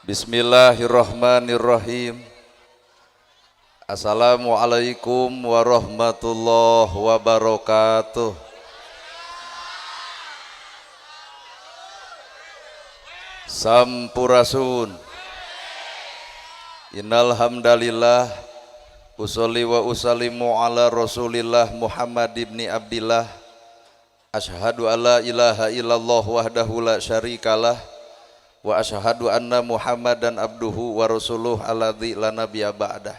Bismillahirrahmanirrahim. Assalamualaikum warahmatullahi wabarakatuh. Sampurasun. Innal hamdalillah usolli wa usallimu ala Rasulillah Muhammad ibni Abdillah. Asyhadu alla ilaha illallah wahdahu la syarikalah wa asyhadu anna Muhammadan abduhu wa rasuluh alladzi la nabiyya ba'dah.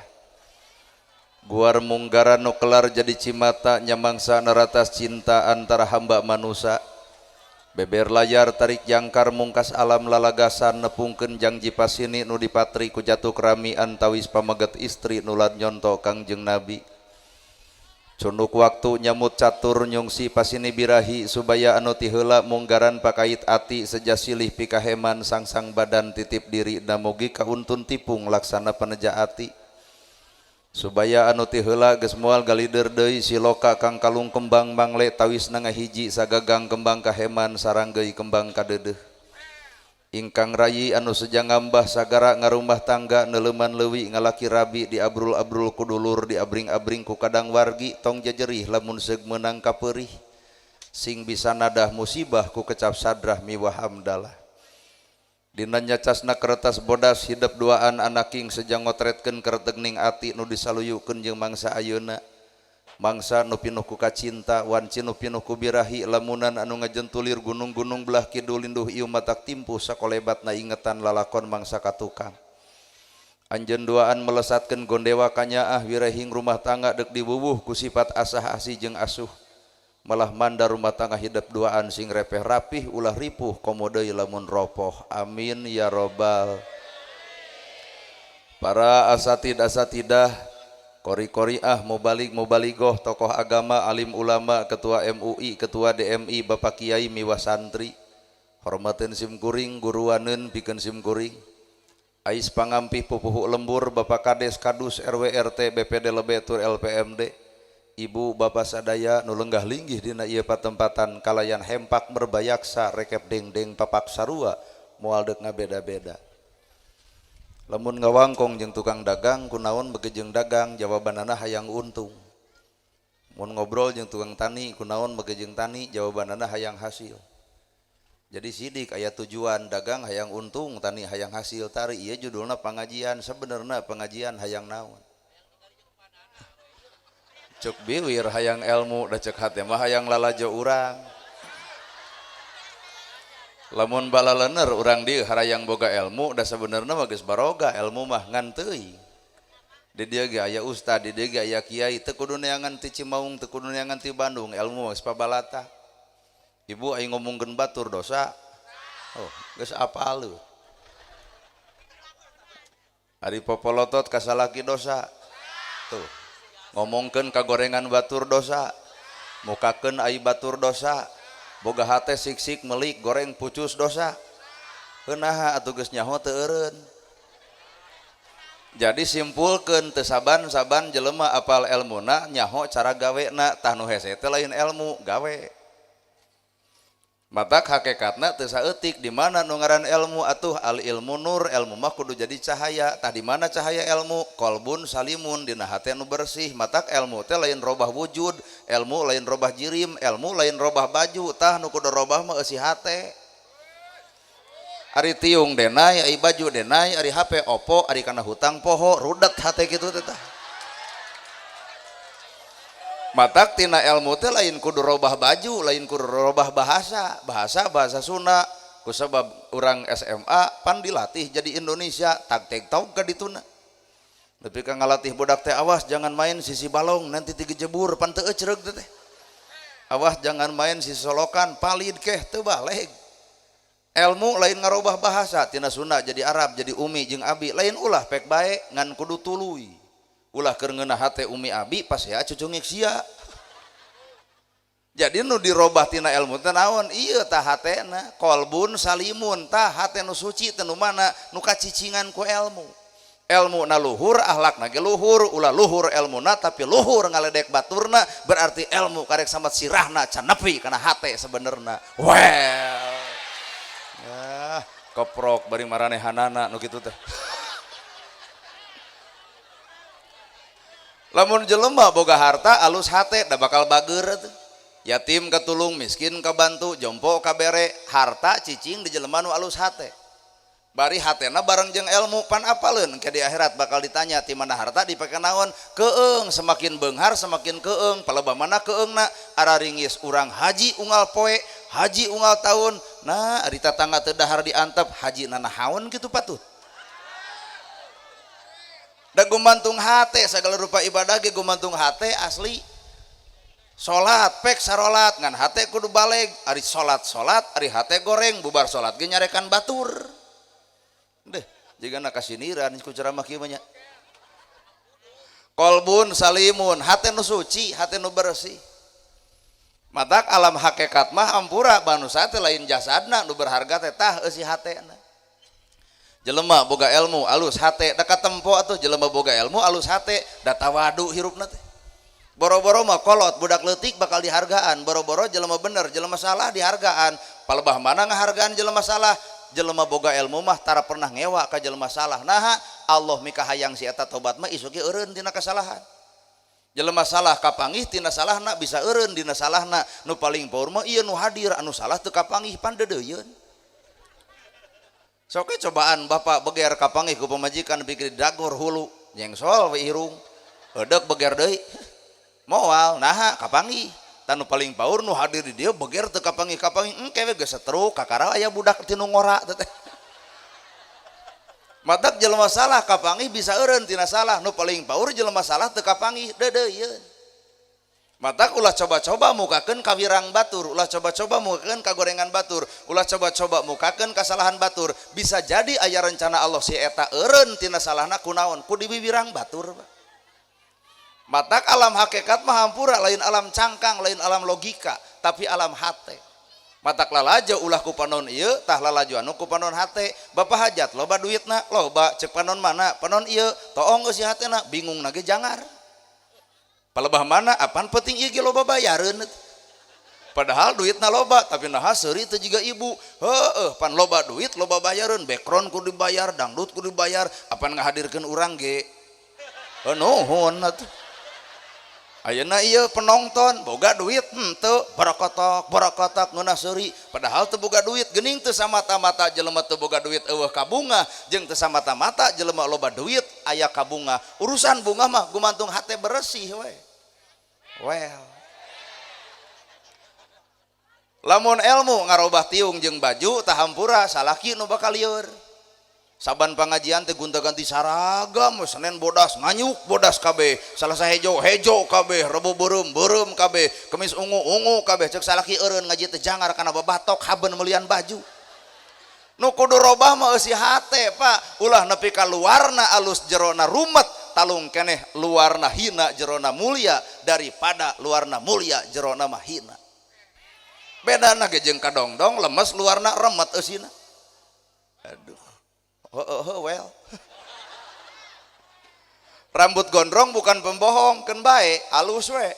Guar munggara nu kelar jadi cimata nyamangsa naratas cinta antara hamba manusia. Beber layar tarik jangkar mungkas alam lalagasan nepungkeun janji pasini nu dipatri ku jatuh kerami antawis pamaget istri nulad nyonto Kangjeng Nabi. Cunduk waktu nyamut catur nyungsi pasini birahi subaya anu ti heula munggaran pakait ati sejasilih pikaheman sangsang badan titip diri damugi kauntun tipung laksana paneja ati. Subaya anu ti heula geus moal galider deui siloka kang kalung kembang mangle tawisna ngahiji sagagang kembang kaheman sareng geui kembang kadeudeuh. Ingkang rayi anu sejang ngambah sagara ngarumah tangga neleuman leuwih ngalaki rabi di abrul-abrul kudulur di abring-abring ku kadang wargi tong jajerih lamun seug meunang kapeurih sing bisa nadah musibah ku kecap sadrah miwah hamdalah. Dina nyacasna kertas bodas hidup duaan anaking sejang ngotretkeun kereteg ati nu disaluyukeun jeung mangsa ayeuna. Mangsa nu pinuh ku kacinta wanci nu pinuh ku birahi lamunan anu ngajentulir gunung-gunung belah kidul linduh ieu matak timpuh sakolebatna ingetan lalakon mangsa katukang. Anjeun duaan melesatkeun gondewa kanyaah wirehing rumah tangga deuk dibubuh ku sifat asah asih jeung asuh. Malah mandar rumah tangga hidup duaan sing repeh rapih ulah ripuh komo deui lamun ropoh. Amin ya robbal. Para asatidah kori-koriah mubaligoh tokoh agama alim ulama ketua MUI ketua DMI Bapak Kiai miwah santri hormateun simkuring guruaneun pikeun simkuring ais pangampih pupuhu lembur Bapak Kades Kadus RW RT BPD Lebetur LPMD ibu bapak sadaya nu lenggah linggih dina ieu patempatan kalayan hempak merbayaksa rekep dengdeng papak sarua moal deuk ngabeda-beda. Lamun ngawangkong jeung tukang dagang kunaon begejeng dagang jawabanana hayang untung. Mun ngobrol jeung tukang tani kunaon begejeng tani jawabanana hayang hasil. Jadi sidik aya tujuan dagang hayang untung tani hayang hasil tari ieu judulna pangajian sabenerna pengajian hayang naon. Cek biwir hayang ilmu da cek hate mah hayang lalajo urang. Lamun balalener urang dieu harayang boga ilmu da sabenerna mah geus baroga ilmu mah ngan teuing. Di dieu ge aya ustad, di dieu ge aya kiai teu kudu neangan ti Cimaung, teu kudu neangan ti Bandung, ilmu geus pabalata. Ibu aing ngomongkeun batur dosa. Oh, geus apal leuh. Ari popolotot ka salaki dosa. Tuh. Ngomongkeun kagorengan batur dosa. Mukakeun ai batur dosa. Boga hate sik-sik melik goreng pucus dosa. Heunaha atuh geus nyaho teu eureun. Jadi simpulkeun teu saban-saban jelema apal elmuna nyaho cara gawena tah nu hese teh lain ilmu gawe. Matak hakikatna teu saeutik di mana nu ngaran ilmu atuh al ilmu nur ilmu mah kudu jadi cahaya tah di mana cahaya ilmu qalbun salimun dina hate nu bersih matak ilmu teh lain robah wujud ilmu lain robah jirim ilmu lain robah baju tah nu kudu robah mah eusi hate. Ari tiung denai ari baju denai ari HP Oppo ari kana hutang poho rudet hate kitu teh tah. Matak tina ilmu teh lain kudu robah baju, lain kudu robah bahasa Sunda. Kusabab urang SMA pan dilatih jadi Indonesia tag tek taug ka dituna. Tapi ka ngalatih budak teh awas jangan main sisi balong nanti digejebur pan teu ecreug teh. Awas jangan main sisi solokan palid keh teu baleg. Ilmu lain ngarobah bahasa tina Sunda jadi Arab jadi Umi jeung Abi lain ulah pek bae ngan kudu tuluy. Ulah keur ngeunah hate Umi Abi pas ya cucungik sia. Jadi nu dirobah tina ilmu teh naon? Ieu tah hatena qalbun salimun tah hate nu suci teh nu mana nu kacicingan ku ilmu. Ilmu na luhur akhlakna ge luhur ulah luhur ilmuna tapi luhur ngaledek baturna berarti ilmu karek sambat sirahna can nepi kana hate sebenarna. Well. Ya, Koprok bari maranehanana nu kitu teh. Lamun jelema boga harta alus hate da bakal bageur tuh. Yatim katulung, miskin kabantu, jompo kabere, harta cicing di jelema nu alus hate. Bari hatena bareng jeung ilmu pan apaleun ke di akhirat bakal ditanya ti mana harta dipake naon? Keung, semakin beunghar semakin keung, palebamana keungna araringis urang haji unggal poe, haji unggal tahun. Nah, ari tatangga teu dahar diantep haji nanahaun kitu patut. Da gumantung hate sagala rupa ibadah ge gumantung hate asli. Salat pek sarolat ngan hate kudu baleg, ari salat ari hate goreng bubar salat ge nyarekan batur. Deh, jigana kasiniran ku ceramah kieu nya. Kolbun salimun, hate nu suci, hate nu bersih. Matak alam hakikat mah ampura manusia teh lain jasadna nu berharga teh tah eusi hatena. Jelema boga ilmu alus hate da katempo atuh jelema boga ilmu alus hate da tawadu hirupna teh. Boro-boro mah kolot budak leutik bakal dihargaan, boro-boro jelema bener jelema salah dihargaan. Palebah mana ngahargaan jelema salah? Jelema boga ilmu mah tara pernah ngewa ka jelema salah. Nah, Allah mika hayang si eta tobat mah isu ge eureun tina kasalahan. Jelema salah kapanggih tina salahna bisa eureun dina salahna. Nu paling paur mah ieu nu hadir anu salah teu kapanggih pan deudeuyeun. Soke cobaan bapak beger kapanggih ku pamajikan pikir dagor hulu, nyengsol we irung. Eudek beger deui. Moal naha kapanggih. Tanu paling paur nu hadir di dia beger teu kapanggih-kapanggih engke we geus setruk kakara aya budak tinu ngora teh. Matak jelema salah kapanggih bisa eureun tina salah, nu paling paur jelema salah teu kapanggih deudeuyeun. Matak ulah coba-coba mukakeun kawirang batur, ulah coba-coba mukakeun kagorengan batur, ulah coba-coba mukakeun kasalahan batur. Bisa jadi aya rencana Allah si eta eureun tina salahna kunaon? Ku dibiwirang batur. Matak alam hakikat mah hampura lain alam cangkang, lain alam logika, tapi alam hate. Matak lalajo ulah ku panon ieu, tah lalajo anu ku panon hate. Bapak hajat loba duitna, loba cek panon mana? Panon ieu, toong geus si hatena, bingung na ge jangar. Palebah mana apan penting ieu ge loba bayareun. Padahal duitna loba, tapi naha seuri teu jiga ibu. Heueuh, pan loba duit, loba bayareun, background kudu dibayar, dangdut kudu dibayar, apan ngahadirkeun urang ge. Nuhun atuh. Ayeuna ieu penonton boga duit henteu barakotok ngeunah seuri padahal teu boga duit geuning teu samata-mata jelema teu boga duit eueuh ka bunga jeung teu samata-mata jelema loba duit aya ka bunga urusan bunga mah gumantung hate bersih we. Well lamun ilmu ngarobah tiung jeung baju tah hampura salaki nu bakal lieur. Saban pangajian teh gonta-ganti saragam, Senin bodas nganyuk bodas kabeh, Salasa hejo kabeh, Rebo beureum kabeh, Kemis ungu kabeh, cek salaki eureun ngaji teh jangar kana babatok haben meulian baju. Nu kudu robah mah eusi hate, Pak. Ulah nepi ka luarna alus jerona rumet, talung keneh luarna hina jerona mulia daripada luarna mulia jerona mah hina. Bedana ge jeung kadongdong lemes luarna remet eusina. Aduh. Well. Rambut gondrong bukan pembohong, keun bae, alus we.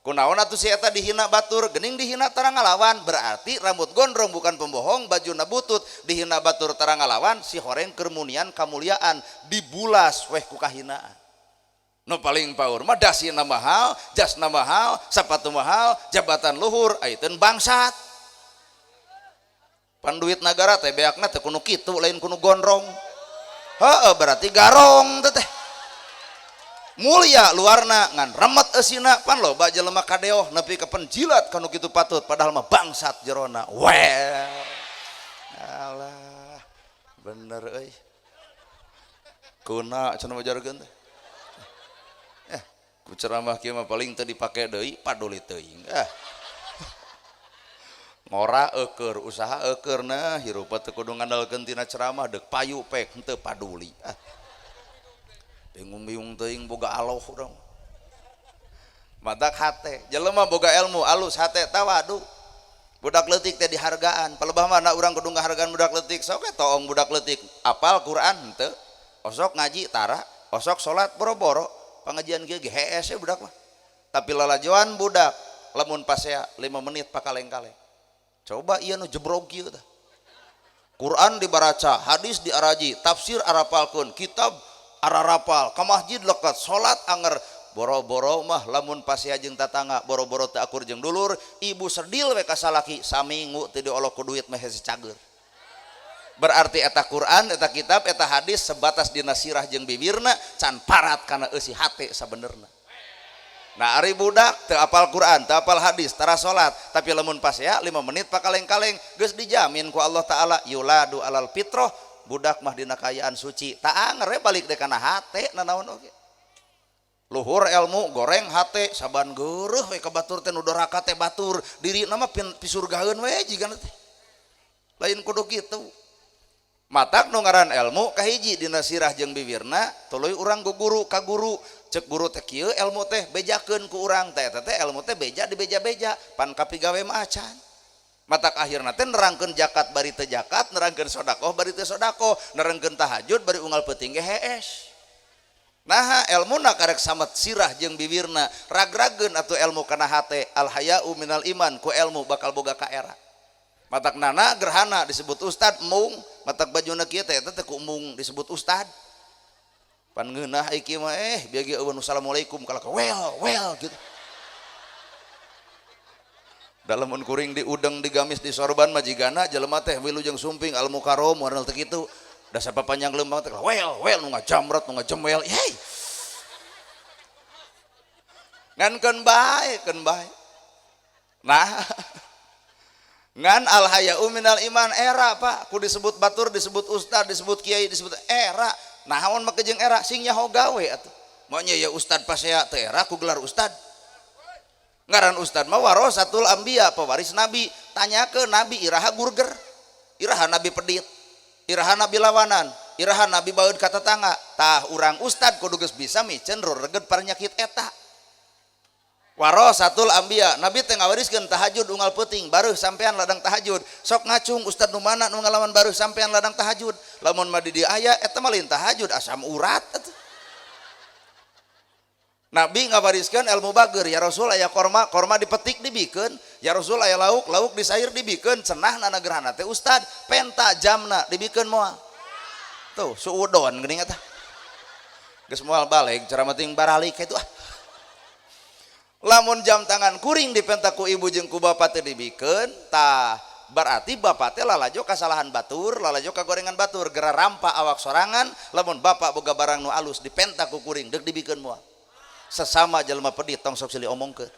Kunaon atuh si eta dihina batur, geuning dihina tara ngalawan, berarti rambut gondrong bukan pembohong, bajuna butut, dihina batur tara ngalawan, si horeng kemunian kamuliaan, dibulas weh ku kahinaan. Nu paling paur mah dasina mahal, jasna mahal, sapatu mahal, jabatan luhur, ayeuna bangsat. Pan duit negara teh beakna teh kudu kitu lain kudu gondrong. Heueuh berarti garong teh. Mulia luarna ngan remet eusina pan loba jelema kadeoh nepi ka penjilat kanu kitu patut padahal mah bangsat jerona. Well. Alah. Bener euy. Kuna cenah majarkeun teh. Ku ceramah kieu mah paling teu dipake deui paduli teuing. Ngora eukeur usaha eukeur nah hirup teu kudu ngandalkeun tina ceramah deuk payu pek henteu paduli. Bingung-bingung teuing boga aloh urang. Matak hate jelema boga ilmu alus hate tawadu. Budak leutik teh dihargaan. Palebah mana urang kudu ngahargaan budak leutik sok toong budak leutik apal Quran henteu. Osok ngaji tara, osok salat boro-boro. Pengajian kieu ge hees budak mah. Tapi lalajoan budak lamun pasea 5 menit pakaleng-kaleng. Coba iya nu jebrog kieu tah. Quran dibaraca, hadis diaraji, tafsir arapalkeun, kitab ararapal, ka masjid lekat, salat anger. Boro-boro mah lamun pasea jeung tatangga, boro-boro teu akur jeung dulur, ibu serdil we ka salaki saminggu teu diolok ku duit mah hese cager. Berarti eta Quran, eta kitab, eta hadis sebatas dina sirah jeung bibirna, can parat kana eusi hate sabenerna. Nah ari budak teu apal Quran, teu apal hadis, tara salat, tapi lamun pasea 5 menit pakaleng-kaleng geus dijamin ku Allah taala yuladu alal fitrah, budak mah dina kayaan suci. Ta anger we balik deui kana hate nanaon oge. Luhur ilmu goreng hate saban geureuh we ka batur teh nu doraka teh batur dirina mah pisurgaheun we jiga teh lain kudu kitu. Matak nu ngaran ilmu kahiji dina sirah jeung bibirna tuluy urang ku guru ka guru cek guru teh kieu ilmu teh bejakeun ku urang teh eta teh ilmu teh beja di beja-beja pan kapigawe mah acan. Matak akhirna teh nerangkeun zakat bari teu zakat, nerangkeun sedekah bari teu sedekah, nerangkeun tahajud bari unggal peuting ge hees. Nah ilmu na karek samet sirah jeung bibirna ragrageun atuh ilmu kana hate al haya'u minal iman ku ilmu bakal boga ka era. Matak nana gerhana disebut ustad mung, matak bajuna kieu teh eta teh ku mung disebut ustad. Pan ngeunah iki mah biagi eueun assalamualaikum kalaka well gitu. Dalamun kuring di udeng digamis di sorban majigana jelema teh wilujeng sumping al mukarom warna teh kitu. Da sapapanjang lembang teh well nu ngajamret nu ngajemwel hey ngan bae nah ngan al haya'u minal iman era Pak ku disebut batur disebut ustad disebut kiai disebut era naon mah jeung era sing nyaho gawe atuh monya ya ustad pasea teh era ku gelar ustad ngaran ustad mah warasatul anbiya pewaris nabi tanyakeun nabi iraha gurger iraha nabi pedit iraha nabi lawanan, iraha nabi baeud ka tetangga. Tah urang ustad kudu geus bisa micen rureged paranyakit eta. Warasatul anbiya, nabi teh ngawariskeun tahajud unggal peuting, baruh sampean ladang tahajud. Sok ngacung ustad nu mana nu ngalaman baruh sampean ladang tahajud. Lamun mah di dieu aya eta mah lain tahajud asam urat atuh. Nabi ngawariskeun ilmu bager, ya Rasul aya korma dipetik dibikeun, ya Rasul aya lauk disair dibikeun, cenahna gerhana teh ustad, penta jamna dibikeun moal. Tuh suudon geuning eta. Geus moal balik ceramah ting baralik kitu ah. Lamun jam tangan kuring dipenta ku ibu jeung ku bapa teh dibikeun, tah berarti bapa teh lalajo kasalahan batur, lalajo kagorengan batur, gera rampa awak sorangan, lamun bapa boga barang nu alus dipenta ku kuring deuk dibikeun moal. Sesama jelema pedit tong sok silih omongkeun.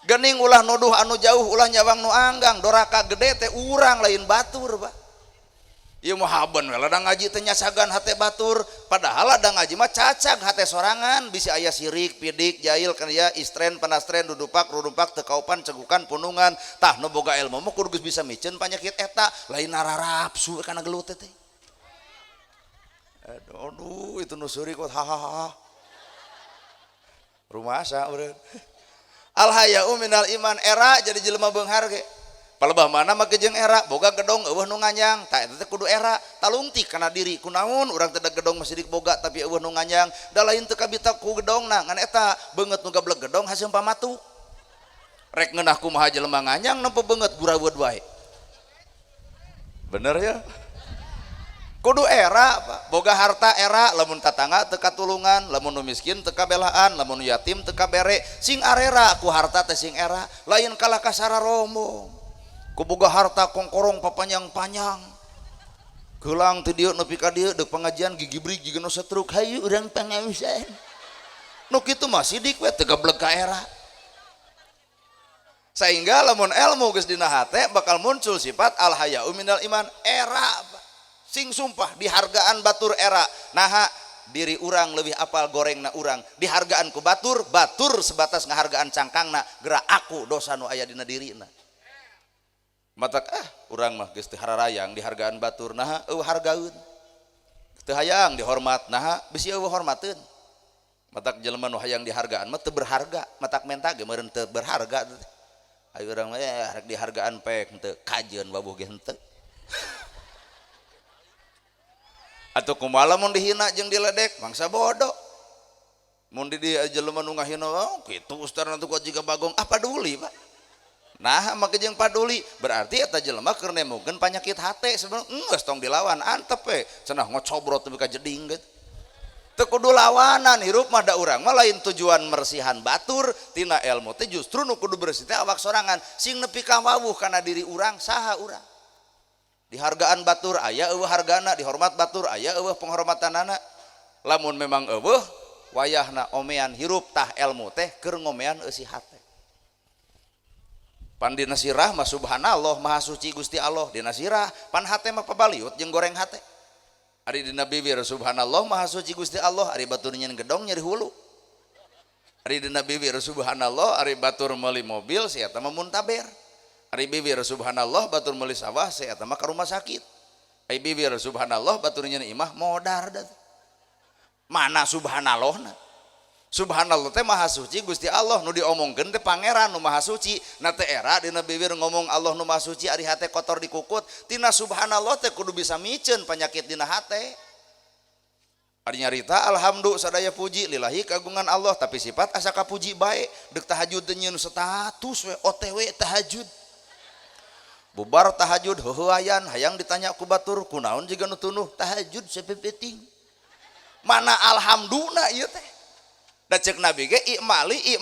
Geuning ulah nuduh anu jauh ulah nyawang nu anggang doraka gede teh urang lain batur Pak. Ieu mah haben we ladang ngaji teh nyasagan hate batur padahal ladang ngaji mah cacag hate sorangan bisi aya sirik pidik jahil kan ya istren panastren dudupak rudumpak teu kaupan cegukan punungan tah nu boga ilmu mah kudu geus bisa micen panyakit eta lain nararapsu kana gelut teh. Aduh itu nu suri kok hahaha. Rumah asa urang al haya'u minal iman era jadi jelema beunghar ge palebah mana mah jeung era boga gedong eueuh nu nganyang tah eta teh kudu era talungtik kana diri kunaon urang teh gedong masih boga tapi eueuh nu nganyang da lain teu kabita ku gedongna ngan eta beungeut nu gablek gedong hasil pamatu rek ngeunah kumaha jelema nganyang nempo beungeut guraweud wae bener ya kudu era Pak. Boga harta era lamun tatangga teu katulungan lamun nu miskin teu kabelaan lamun nu yatim teu kabere sing arera ku harta teh sing era lain kalah kasara rombong ku boga harta kongkorong papanjang-panjang geulang teu dieu nepi ka dieu deuk pengajian gigibrig jiga nu setruk hayu urang pangawisan nu kitu mah sidik we teu gablek ka era sehingga lamun ilmu geus dina hate bakal muncul sifat al haya'u minal iman era sing sumpah dihargaan batur era naha diri urang lebih apal gorengna urang dihargaan ku batur sebatas ngahargaan cangkangna gerak aku dosa nu aya dina dirina matak urang mah geus teu hararayang dihargaan batur naha eueuh hargaeun teu hayang dihormat naha bisi eueuh hormateun matak jelema nu hayang dihargaan mah teu berharga matak menta ge meureun teu berharga ayo urang mah rek dihargaan pek henteu kajeun babuh ge henteu atau kumaha mun dihina jeung diledek mangsa bodoh mun di jelema nu ngahina kitu ustaz nanti ku jiga bagong apa peduli Pak Nah make jeung paduli berarti eta jelema keur nemukeun panyakit hate sebenarnya geus tong dilawan antep we cenah ngocobrot teu ka jeding gitu teu kudu lawanan hirup mah da urang mah lain tujuan mersihan batur tina ilmu teh justru nu kudu bersih teh awak sorangan sing nepi ka wawuh kana diri urang saha urang dihargaan batur aya eueuh hargana dihormat batur aya eueuh penghormatanana lamun memang eueuh wayahna omean hirup tah ilmu teh keur ngomean eusi hate pan dina sirah mah subhanallah maha suci Gusti Allah dina sirah pan hate mah pabaliut jeung goreng hate ari dina bibir subhanallah maha suci Gusti Allah ari batur nyeun gedong nyeri hulu ari dina bibir subhanallah ari batur meuli mobil si eta mah muntaber ari bibir subhanallah batur meuli sawah si eta mah ka rumah sakit ari bibir subhanallah batur nyeun imah modar da mana subhanallahna subhanallah teh maha suci Gusti Allah nu diomongkeun teh pangeran nu maha suci na teh era dina bibir ngomong Allah nu maha suci ari hate kotor dikukut tina subhanallah teh kudu bisa miceun panyakit dina hate ari nyarita alhamdulillah sadaya puji lillahi kagungan Allah tapi sifat asa kapuji bae deuk tahajud teh nyieun status we OTW tahajud bubar tahajud heuheuayan hayang ditanya ku batur kunaon jiga nu tunuh tahajud sapepeting mana alhamdulillah ieu teh da cek nabi ge imali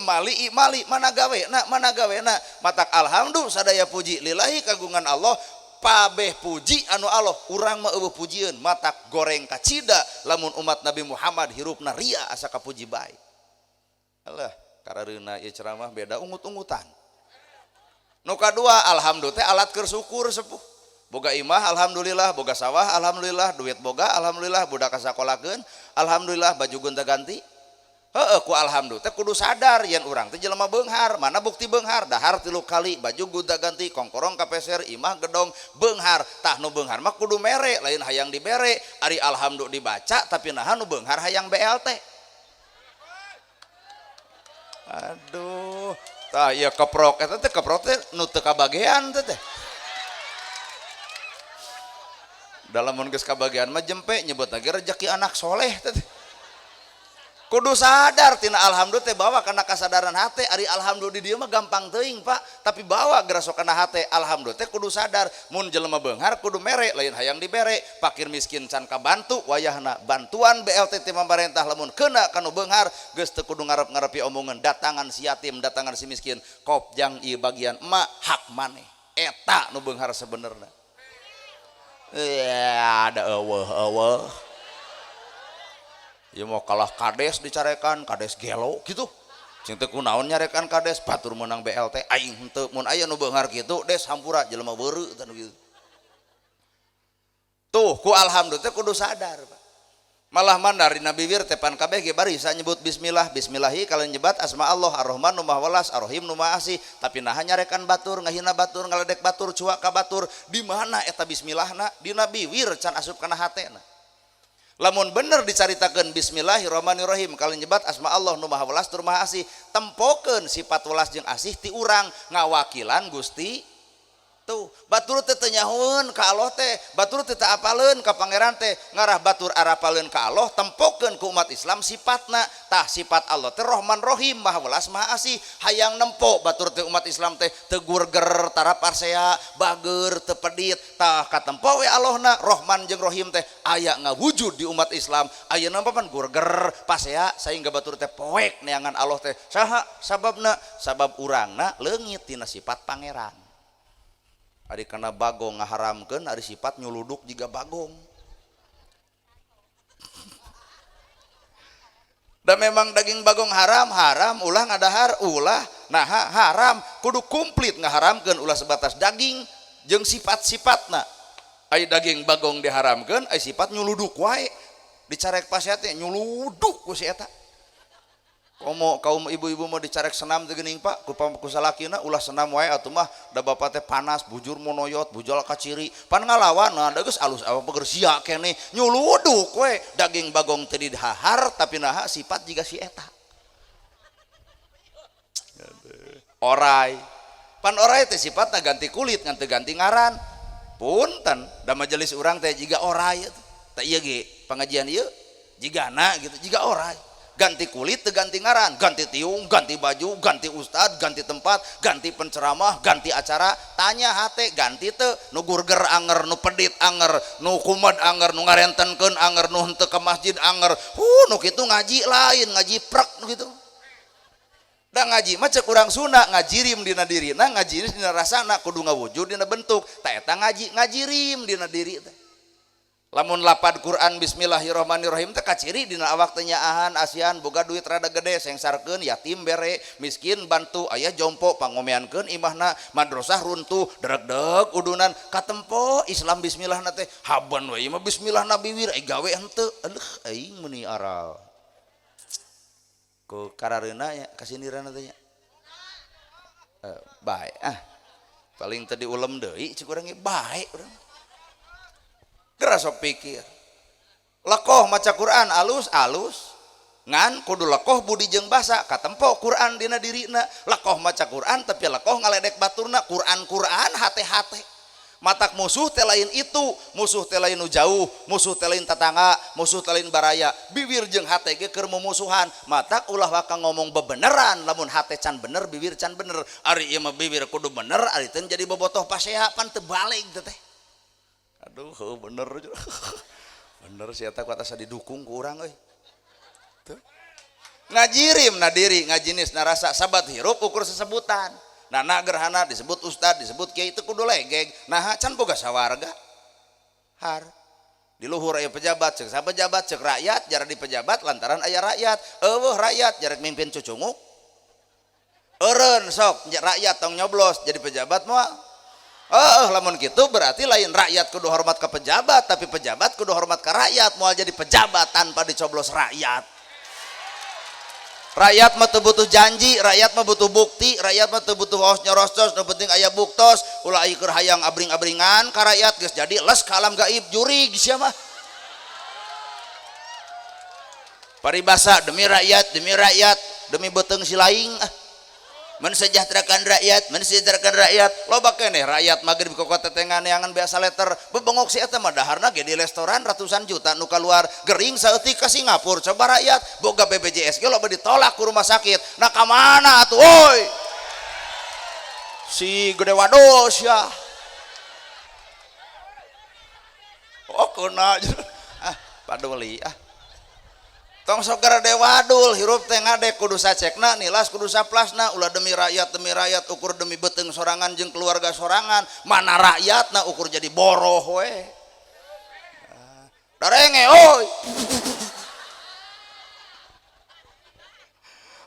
mana gawena matak alhamdulillah sadaya puji lillahi kagungan Allah pabeh puji anu Allah urang mah eueuh pujieun matak goreng kacida lamun umat Nabi Muhammad hirupna ria asa kapuji bae alah karareuna ieu ceramah beda ungut-ungutan nu kadua alhamdulillah teh alat keur syukur sepuh boga imah alhamdulillah boga sawah alhamdulillah duit boga alhamdulillah budak kasakolakeun alhamdulillah baju gonta-ganti heueuh ku alhamdulillah teh kudu sadar yen urang teh jelema beunghar mana bukti beunghar dahar 3 kali baju gonta-ganti kongkorong kapeser imah gedong beunghar tah nu beunghar mah kudu mere lain hayang dibere ari alhamdulillah dibaca tapi naha nu beunghar hayang BLT aduh tah ieu keprok eta teh keprok teh nu teu kabagean teh dalam mun geus kabagean mah jempe nyebut lagi rezeki anak soleh teh kudu sadar tina alhamdulillah teh bawa kana kasadaran hate ari alhamdulillah di dieu mah gampang teuing Pak tapi bawa geura sok kana hate alhamdulillah teh kudu sadar mun jelema beunghar kudu mere lain hayang dibere fakir miskin can kabantu wayahna bantuan BLT ti pamarentah lamun keuna kanu beunghar geus teu kudu ngarep-ngarepi omongan datangan si yatim datangan si miskin kopjang ieu bagian emak hak maneh eta nu beunghar sabenerna ya ada eueuh ya mau kalah kades dicarekan kades gelo gitu sing teu kunaon nyarekan kades batur menang BLT aing henteu mun aya nu beunghar kitu des hampura jelema beureu tah gitu tuh ku alhamdulillah teh kudu sadar Pak malah mandar dina bibir teh pan kabeh ge bari sa nyebut bismillah bismillahi kalian nyebat asma Allah ar-Rahman nu maha welas ar-Rahim nu maha asih tapi naha nyarekan batur ngahina batur ngaledek batur cuak ka batur di mana eta bismillahna dina bibir can asup kana hatena lamun bener dicaritakeun bismillahirrahmanirrahim kalian nyebat asma Allah nu maha welas tur maha asih tempokeun sifat welas jeung asih ti urang ngawakilan Gusti tuh batur teh teu nyahoeun ka Allah teh batur teh teu apaleun ka pangeran teh ngarah batur arapaleun ka Allah tempokeun ku umat Islam sifatna tah sifat Allah teh Rahman Rahim maha welas maha asih hayang nempo batur teh umat Islam teh teu gurger tara parsea bager teu pedit tah katempo we Allahna Rahman jeung Rahim teh aya ngawujud di umat Islam ayeuna pan gurger pasea saehingga batur teh poek neangan Allah teh saha sababna sabab urangna leungit tina sifat pangeran ari kana bagong ngaharamkeun ari sifat nyuluduk jiga bagong da memang daging bagong haram ulah ngadahar ulah nah haram kudu komplit ngaharamkeun ulah sebatas daging jeung sifat-sifatna ai daging bagong diharamkeun ai sifat nyuluduk wae dicarek pasea teh nyuluduk ku si eta komo kaum ibu-ibu mau dicarek senam teh geuning Pak ku salakina ulah senam wae atuh mah da bapa teh panas bujur monoyot bujal kaciri pan ngalawan nah da geus alus apa peger sia keneh nyuluduk we daging bagong teu didahar tapi naha sifat jiga si eta orai pan orai teh sifatna ganti kulit ngan teu ganti ngaran punten da majelis urang teh jiga orai teh ieu ge pengajian ieu jigana gitu jiga orai ganti kulit teu ganti ngaran, ganti tiung, ganti baju, ganti ustad, ganti tempat, ganti penceramah, ganti acara, tanya hate ganti teu, nu gurger anger, nu pedit anger, nu kumed anger, nu ngarentenkeun anger, nu henteu ke masjid anger, nu kitu ngaji lain, ngaji prek nu kitu. Da ngaji mah cek urang Sunda ngajirim dina dirina, ngaji dina rasana, kudu ngawujud dina bentuk, ta eta ngajirim dina diri teh. Lamun lapad Quran bismillahirrahmanirrahim teh kaciri dina awak teh nyaahan asian boga duit rada gede sengsarkeun yatim bere miskin bantu aya jompo pangomeankeun imahna madrasah runtuh dereg-deg udunan katempo Islam bismillahna teh haban we mah bismillah nabiwir gawe henteu aleuh aing meuni aral ku karareuna nya kasindirana teh nya bae paling tadi ulem deui cik urang ge bae urang geura sok pikir lekoh maca Quran alus ngan kudu lekoh budi jeung basa katempo Quran dina dirina lekoh maca Quran tapi lekoh ngaledek baturna Quran hate-hate matak musuh teh lain itu musuh teh lain nu jauh musuh teh lain tetangga musuh teh lain baraya bibir jeung hate ge keur mumusuhan matak ulah waka ngomong bebeneran lamun hate can bener bibir can bener ari ieu mah bibir kudu bener ari teh jadi bobotoh paseha pan teu balik teh. Aduh bener bener si eta kuat asa didukung ku urang euy tuh ngajirim na diri ngajinis narasa sabat hirup ukur sesebutan nana gerhana disebut ustad disebut kiai itu kudu legeg nah can boga sawarga har di luhur aya pejabat cek sapejabat cek rakyat jarang di pejabat lantaran aya rakyat eueuh rakyat jarang mimpin cucunguk eureun sok rakyat tong nyoblos jadi pejabat moal lamun gitu berarti lain rakyat kudu hormat ke pejabat tapi pejabat kudu hormat ke rakyat moal jadi pejabat tanpa dicoblos rakyat mah teu butuh janji rakyat mah butuh bukti rakyat mah teu butuh os nyorostos nu penting aya buktos ulah keur hayang abring-abringan ka rakyat geus jadi les ka alam gaib jurig sia mah paribasa demi rakyat demi beuteung si laing mensejahterakan rakyat loba keneh rakyat magrib ke kota tengan neangan biasa letter bebengok si eta mah daharna ge di restoran ratusan juta nu kaluar gering saeutik ka Singapura coba rakyat boga BPJS ge loba ditolak ku rumah sakit nah ka mana atuh oi si gede wados ya kena paduli tong sok garade wadul hirup teh ngadek kudu sacekna nilas kudu saplasna ulah demi rakyat ukur demi beuteung sorangan jeung keluarga sorangan mana rakyatna ukur jadi boroh we darenge oi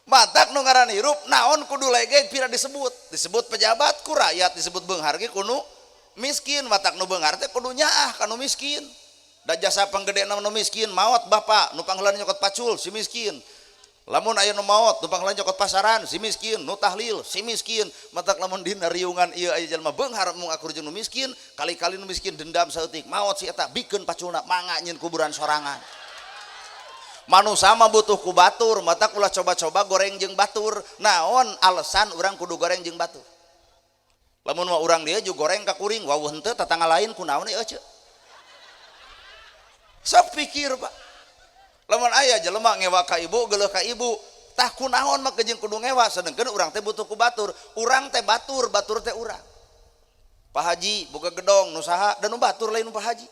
matak nu ngaran hirup naon kudu legeg pira disebut pejabat ku rakyat disebut beunghar ge kudu miskin matak nu beunghar teh kudu nyaah kanu miskin da jasa panggede nu miskin maot bapak nu pangheula nyokot pacul si miskin lamun aya nu maot nu pangheula nyokot pasaran si miskin nu tahlil si miskin matak lamun dina riungan ieu aya jalma beunghar mung akur jeung nu miskin kali-kali nu miskin dendam saeutik maot si eta bikeun paculna mangga nyeun kuburan sorangan manusia mah butuh ku batur matak ulah coba-coba goreng jeung batur naon alasan urang kudu goreng jeung batur lamun mah urang dia juga goreng ka kuring wawuh henteu tatangga lain kunaon ieu ceu sok pikir pak lamun aya jelema ngewa ka ibu geuleuh ka ibu tah kunaon mah jeung kudu ngewa sedengkeun urang teh butuh ku batur urang teh batur teh urang Pak Haji boga gedong nu saha dan nu batur lain nu Pak Haji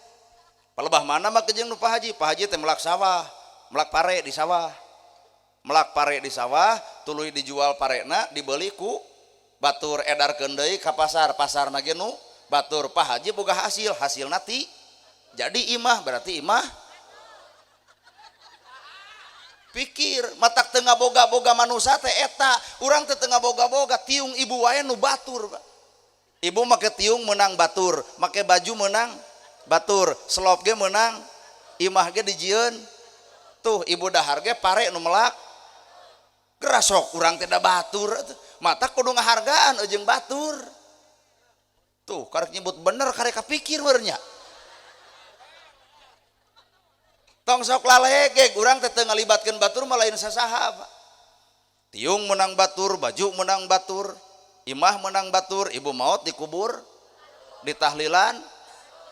palebah mana mah jeung nu Pak Haji teh melak sawah melak pare di sawah tuluy dijual parena dibeli ku batur edarkeun deui ka pasarna ge nu batur Pak Haji boga hasilna ti jadi imah berarti imah pikir matak tengah boga-boga manusia teh eta urang teh tengah boga-boga tiung ibu wae nu batur ibu make tiung menang batur make baju menang batur selop ge menang imah ge dijieun tuh ibu dahar ge pare nu melak gerasok urang teh da batur matak kudu ngahargaan jeung batur tuh karek nyebut bener karek kapikir wernya tong sok lalegeg urang teh teu ngalibatkeun batur mah lain sasaha tiung menang batur baju menang batur imah menang batur ibu maot dikubur di tahlilan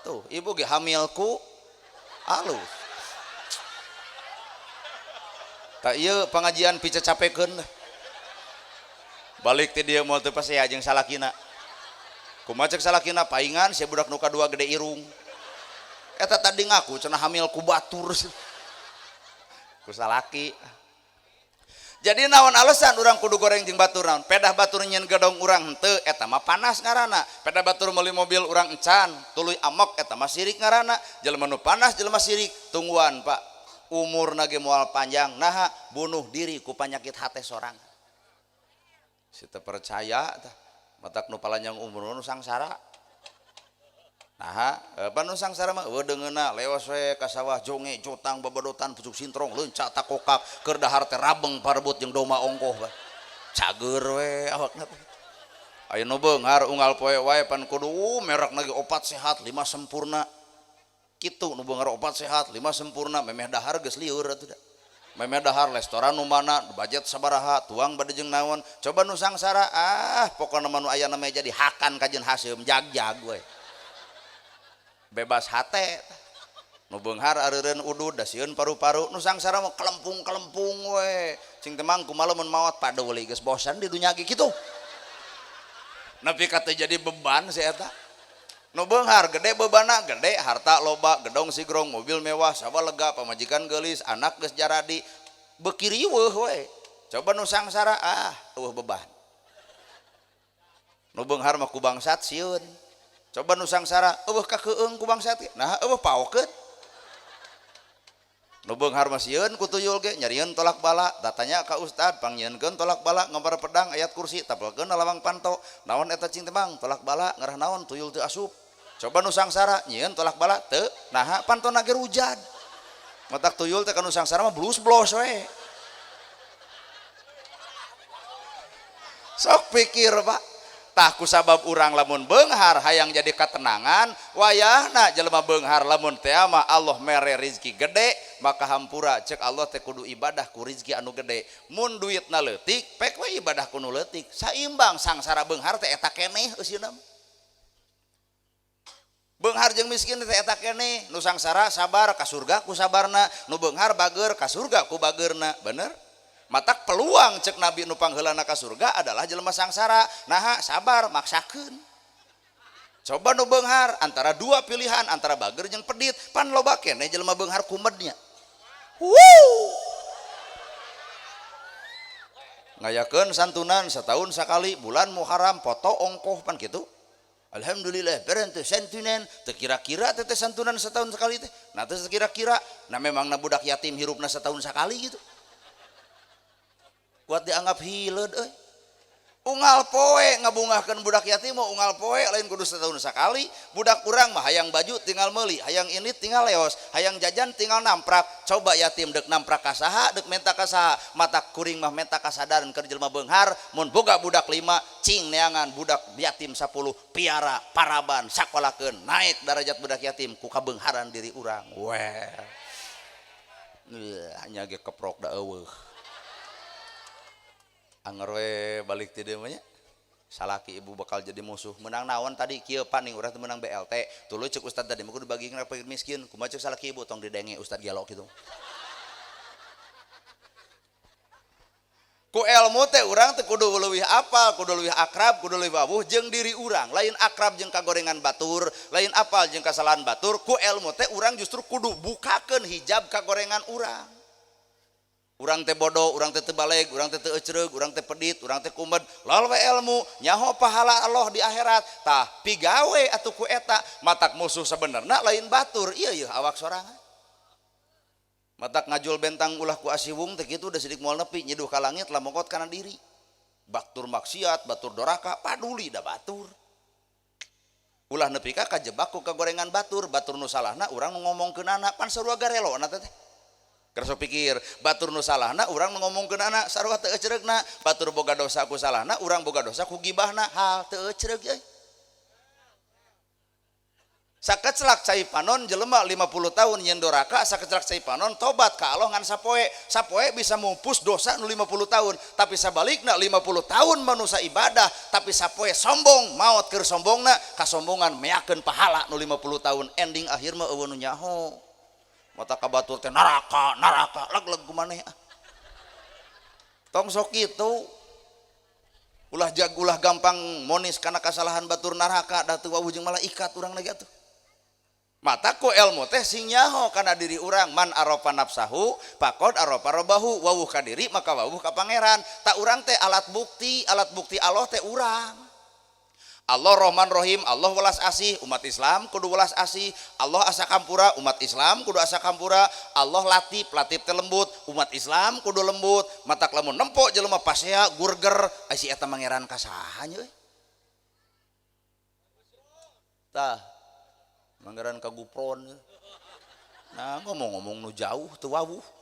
tuh ibu ge hamilku alus tak iya pengajian pica capekeun balik ti dia moal teu pasea jeung salakina kumaha ceuk salakina paingan sia budak nu kadua gede irung eta tadi ngaku cenah hamil ku batur ku salaki. Jadi naon alasan urang kudu goreng jeung batur naon? Pedah batur nyeun gedong urang henteu eta mah panas ngaranna. Pedah batur meuli mobil urang encan, tuluy amok eta mah sirik ngaranna. Jelema nu panas jelema sirik. Tungguan Pak. Umurna ge moal panjang, naha bunuh diri ku panyakit hate sorang. Si teu percaya tah. Matak nu palanjang umur nu sangsara. Nah, panu sangsara mah wedeungeuna leos we ka sawah jonge jotang babadotan pucuk sintrong leunca takokak keur dahar teh rabeng parebut jeung doma ongkoh cager we awakna teh aya nu beunghar unggal poe wae pan kudu merekna ge opat sehat 5 sempurna kitu nu beunghar opat sehat 5 sempurna memeh dahar geus lieur atuh da memeh dahar restoran nu mana budget sabaraha tuang bade jeung naon coba nu sangsara pokona mah nu aya na meja dihakan kajeun haseum jag-jag we bebas hate nu beunghar areureun udud da sieun paru-paru nu sangsara mah kelempung-kelempung we cing teh mangku malah mun maot padeuli geus bosan di dunya ge kitu nepi ka teu jadi beban si eta nu beunghar gede bebanna gede harta loba gedong sigrong mobil mewah sawa lega pamajikan geulis anak geus jaradi beuki riweuh we coba nu sangsara eueuh beban nu beunghar mah ku bangsat sieun coba nu sangsara eueuh kakeueung ku bangsat nah eueuh paokeun nu beunghar mah sieun ku tuyul ge nyarieun tolak bala datanya ka ustad pangnyeunkeun tolak bala ngabar pedang ayat kursi tapelkeun lawang panto naon eta cing teh bang tolak bala ngarah naon tuyul teu asup coba nu sangsara nyieun tolak bala teu naha pantona ge rujad matak tuyul teh ka nu sangsara mah blus-blos we sok pikir Pak tah kusabab urang lamun beunghar hayang jadi katenangan wayahna jelema beunghar lamun teh mah Allah mere rezeki gede maka hampura cek Allah teh kudu ibadah ku rezeki anu gede mun duitna leutik pek we ibadah ku nu leutik saimbang sangsara beunghar teh eta keneh eusieuna beunghar jeung miskin teh eta keneh nu sangsara sabar ka surga ku sabarna nu beunghar bageur ka surga ku bageurna bener matak peluang cek nabi nu pangheulana ka surga adalah jelema sangsara naha sabar maksakeun coba nu beunghar antara dua pilihan antara bager jeung pedit pan loba keneh jelema beunghar kumednya ngayakeun santunan setahun sekali bulan Muharram foto ongkoh pan kitu alhamdulillah beren teh santunan teu kira-kira teh santunan setahun sekali teh nah teu kira-kira nah memangna budak yatim hirupna setahun sekali gitu kuat dianggap hileud euy unggal poe ngabungahkeun budak yatim mah unggal poe lain kudu setahun sakali budak urang mah hayang baju tinggal meuli hayang ini tinggal leos hayang jajan tinggal namprak coba yatim dek namprak ka saha dek menta ka saha mata kuring mah menta kasadaran keur jelema beunghar mun boga budak 5 cing neangan budak yatim 10 piara paraban sakolahkeun naik derajat budak yatim ku kabeungharan diri urang weh hanya ge keprok da eueuh anger we balik ti dieu mah nya salaki ibu bakal jadi musuh menang naon tadi kieu Pak ning urang teh menang BLT tuluy ceuk ustad tadi mah kudu bagi ka fakir miskin kumaha ceuk salaki ibu tong didenge ustad gelo kitu ku ilmu teh urang teh kudu leuwih apal kudu leuwih akrab kudu leuwih awuh jeung diri urang lain akrab jeung kagorengan batur lain apal jeung kasalahan batur ku ilmu teh urang justru kudu bukakeun hijab kagorengan urang urang teh bodoh, urang teh teu baleg, urang teh teu ecreug, urang teh pedit, urang teh kumed, laal we ilmu, nyaho pahala Allah di akhirat. Tah pigawe atuh ku eta, matak musuh sebenarnya lain batur, ieu awak sorangan. Matak ngajul bentang ulah ku asiwung teh kitu da sidik moal nepi nyeduh ka langit lamongkot kana diri. Batur maksiat, batur doraka, paduli da batur. Ulah nepi ka kajebak ku kagorengan batur, batur nu salahna urang ngomongkeunana pan sarua garelona teh. Kerso pikir batur nu salahna urang ngomongkeun anak sarua teu ecereugna batur boga dosa ku salahna urang boga dosa ku gibahna hal teu ecereug euy sakeclak cai panon jelema 50 tahun nyeun doraka sakeclak cai panon tobat ka Allah ngan sapoe bisa mumpus dosa nu 50 tahun tapi sabalikna 50 tahun manusia ibadah tapi sapoe sombong maot keur sombongna kasombongan meakeun pahala nu 50 tahun ending akhir mah eueuh nu nyaho mata kabatur teh naraka leg kumaneh tong sok itu ulah gampang monis karena kesalahan batur neraka da teu wawuh jeung malaikat urang lagi atuh. Mata ku ilmu teh sing nyaho kana diri urang, man arofa nafsahu faqad arofa rabbahu, wawuh ka diri maka wawuh ka pangeran. Tak urang teh alat bukti Allah teh urang. Allah Rahman Rahim, Allah welas asih, umat Islam kudu welas asih. Allah asa kampura, umat Islam kudu asa kampura. Allah latif teh lembut, umat Islam kudu lembut. Matak lamun nempo jelema pasea gurger, ai si eta pangeran kasaha nya euy. Tah pangeran kagupron. Nah ngomong-ngomong nu jauh teu wawuh.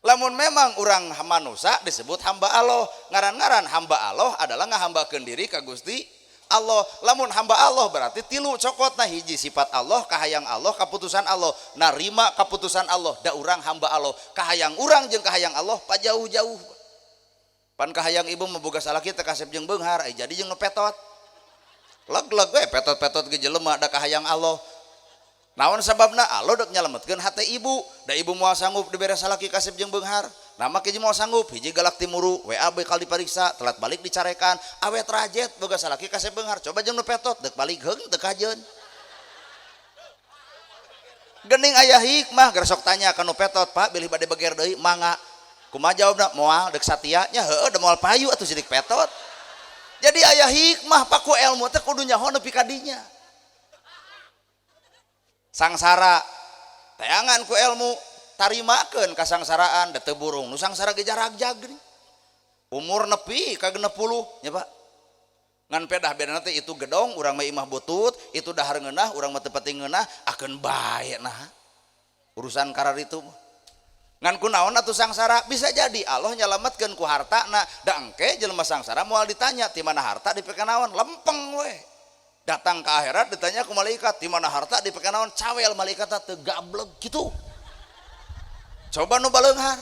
Lamun memang urang manusia disebut hamba Allah, ngaran-ngaran hamba Allah adalah ngahambakeun diri ka Gusti Allah. Lamun hamba Allah berarti tilu cokotna, hiji sifat Allah, kahayang Allah, kaputusan Allah, narima kaputusan Allah. Da urang hamba Allah, kahayang urang jeung kahayang Allah pajauh-jauh. Pan kahayang ibu memboga salaki teu kasep jeung beunghar, ai jadi jeung nepetot. Leg-leg we petot-petot ge jelema da kahayang Allah. Naon sababna? Allah dek nyalametkeun hate ibu, da ibu moal sanggup dibere salaki kasep jeung beunghar. Nama hiji moal sanggup, hiji galak timuru, WA bekal dipariksa, telat balik dicarekan, awet rajet boga salaki kasep beunghar. Coba jeung nu petot dek balik heung teu kajeun. Geuning aya hikmah, geus sok tanya ka nu petot, Pak bilih bade beger deui, mangga. Kumaha jawabna? Moal dek satia nya, heueuh da moal payu atuh sidik petot. Jadi aya hikmah, Pak ku ilmu teh kudu nyaho nepi ka dinya. Sangsara tayangan ku ilmu tarimakeun kasangsaraan da teu burung nu sangsara ge jarag-jag umur nepi ka 60 nya Pak ngan pedah bedana teh itu gedong urang mah imah butut itu dahar ngeunah urang mah teu penting ngeunah akeun bae nah urusan karar itu ngan kunaon atuh sangsara bisa jadi Allah nyalametkeun ku hartana da engke jelema sangsara moal ditanya ti mana harta dipake naon lempeng we. Datang ke akhirat ditanya ku malaikat di mana harta dipake naon cawel malaikat teh gablek gitu. Coba nu baleunghar.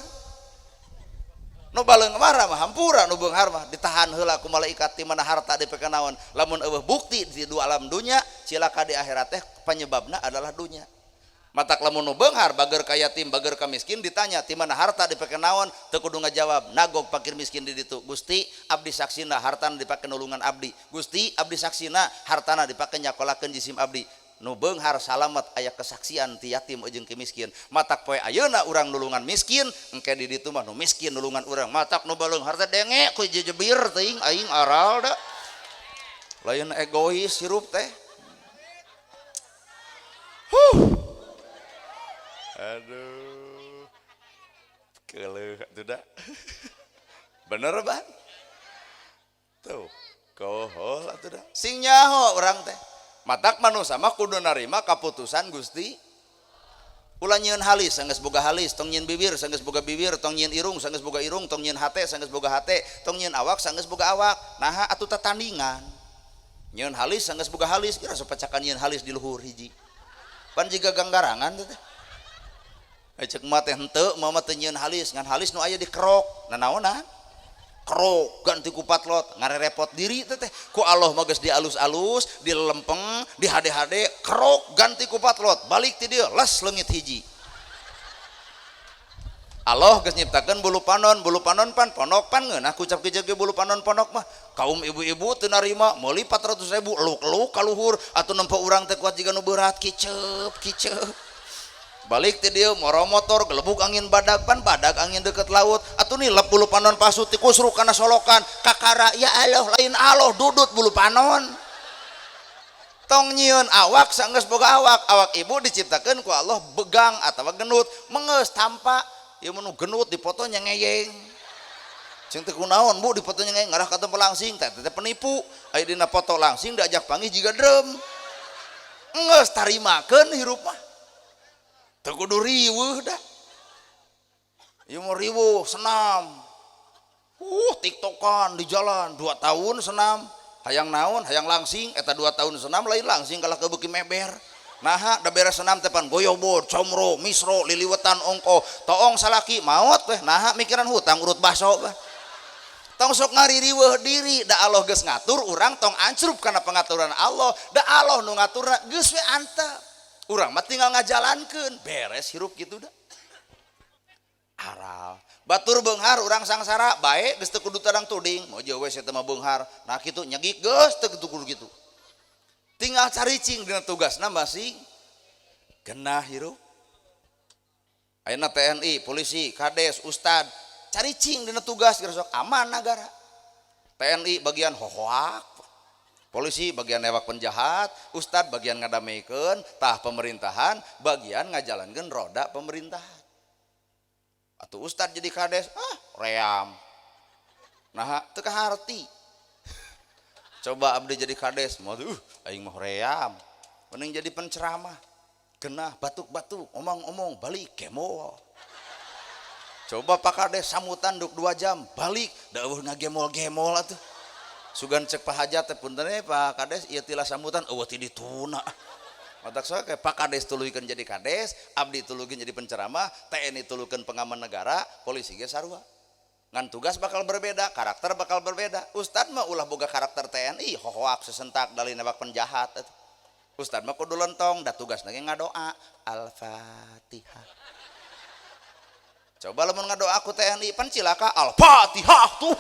Nu baleunghar mah hampura nu beunghar mah ditahan heula ku malaikat di mana harta dipake naon. Lamun eueuh bukti di dua alam dunya cilaka di akhirat teh penyebabna adalah dunya. Matak lamun nu beunghar bager ka yatim bager ka miskin ditanya ti mana harta dipake naon teu kudu ngajawab nagog fakir miskin di ditu Gusti abdi saksina hartana dipake nulungan abdi Gusti abdi saksina hartana dipake nyakolakeun jisim abdi nu beunghar salamet aya kesaksian ti yatim jeung ki miskin matak poe ayeuna urang nulungan miskin engke di ditu mah nu miskin nulungan urang matak nu baleunghar teh denge ku jejebir teuing aing aral da lain egois hirup teh aduh keleuh atuh da bener Bang tuh kohol atuh da sing nyaho urang teh matak manusia mah kudu narima kaputusan Gusti ulah nyieun halis sanggeus boga halis tong nyieun bibir sanggeus boga bibir tong nyieun irung sanggeus boga irung tong nyieun hate sanggeus boga hate tong nyieun awak sanggeus boga awak naha atuh tatandingan nyieun halis sanggeus boga halis kira sapacakan nyieun halis di luhur hiji pan jiga ganggarangan teh cek mah teh henteu mama teh nyieun halis ngan halis nu aya di kerok nanaonna kerok ganti ku patlot ngarerepot diri teh ku Allah mah geus dialus-alus dilempeng dihade-hade kerok ganti ku patlot balik ti dieu les leungit hiji Allah geus nyiptakeun bulu panon pan ponok pan ngeunah kucap kijeu bulu panon ponok mah kaum ibu-ibu teu narima meuli 400.000 eluk-eluk ka luhur atuh nempo urang teh kuat jiga nu berat kiceup balik ti dieu moro motor gelebuk angin badag angin deket laut atuh nih lep bulu panon pasut ti kusruk kana solokan kakara ya Allah lain Allah dudut bulu panon tong nyieun awak sanggeus boga awak ibu diciptakeun ku Allah begang atawa genut mengeus tampa ieu mun genut dipoto nya ngeyeng cing teh kunaon Bu dipoto nya ngeyeng ngarah ka tempat langsing teh penipu aya dina foto langsing diajak panggih jiga drem geus tarimakeun hirup mah teu kudu riweuh dah ieu mah riweuh senam tiktokan di jalan 2 tahun senam hayang naon hayang langsing eta 2 tahun senam lain langsing kalah kebeuki meber naha da beres senam teh pan goyobot comro misro liliwetan ongko toong salaki maot weh naha mikiran hutang urut baso bah tong sok ngaririweuh diri da Allah geus ngatur urang tong ancrup kana pangaturan Allah da Allah nu ngaturna geus we antep urang mah tinggal ngajalankeun beres hirup gitu dah aral batur beunghar urang sangsara bae geus teu kudu tadang tuding mau jauh we eta mah beunghar nah kitu nyegik geus teu kudu kitu tinggal caricing dina tugasna masih genah hirup ayeuna TNI polisi kades ustad caricing dina tugas geus sok aman nagara TNI bagian hohoak polisi bagian newak penjahat ustad bagian ngadameikeun tah pemerintahan bagian ngajalankeun roda pemerintahan atuh ustad jadi kades ream nah teu kaharti coba abdi jadi kades mau aing mah ream mending jadi penceramah genah batuk-batuk omong-omong balik kemol coba pak kades samutan 2 jam balik deueuh ngagemol-gemol atuh sugan cek Pak Hajat teh punten Pak Kades ieu tilah sambutan eueuh ti dituna matak soe ke Pak Kades tuluikeun jadi kades abdi tuluikeun jadi penceramah TNI tuluikeun pengaman negara polisi ge sarua ngan tugas bakal berbeda karakter bakal berbeda ustad mah ulah boga karakter TNI hohoak sesentak dalih nembak penjahat ustad mah kudu lentong da tugasna ge ngadoa al-fatihah coba lamun ngadoa ku TNI pan cilaka al-fatihah tuh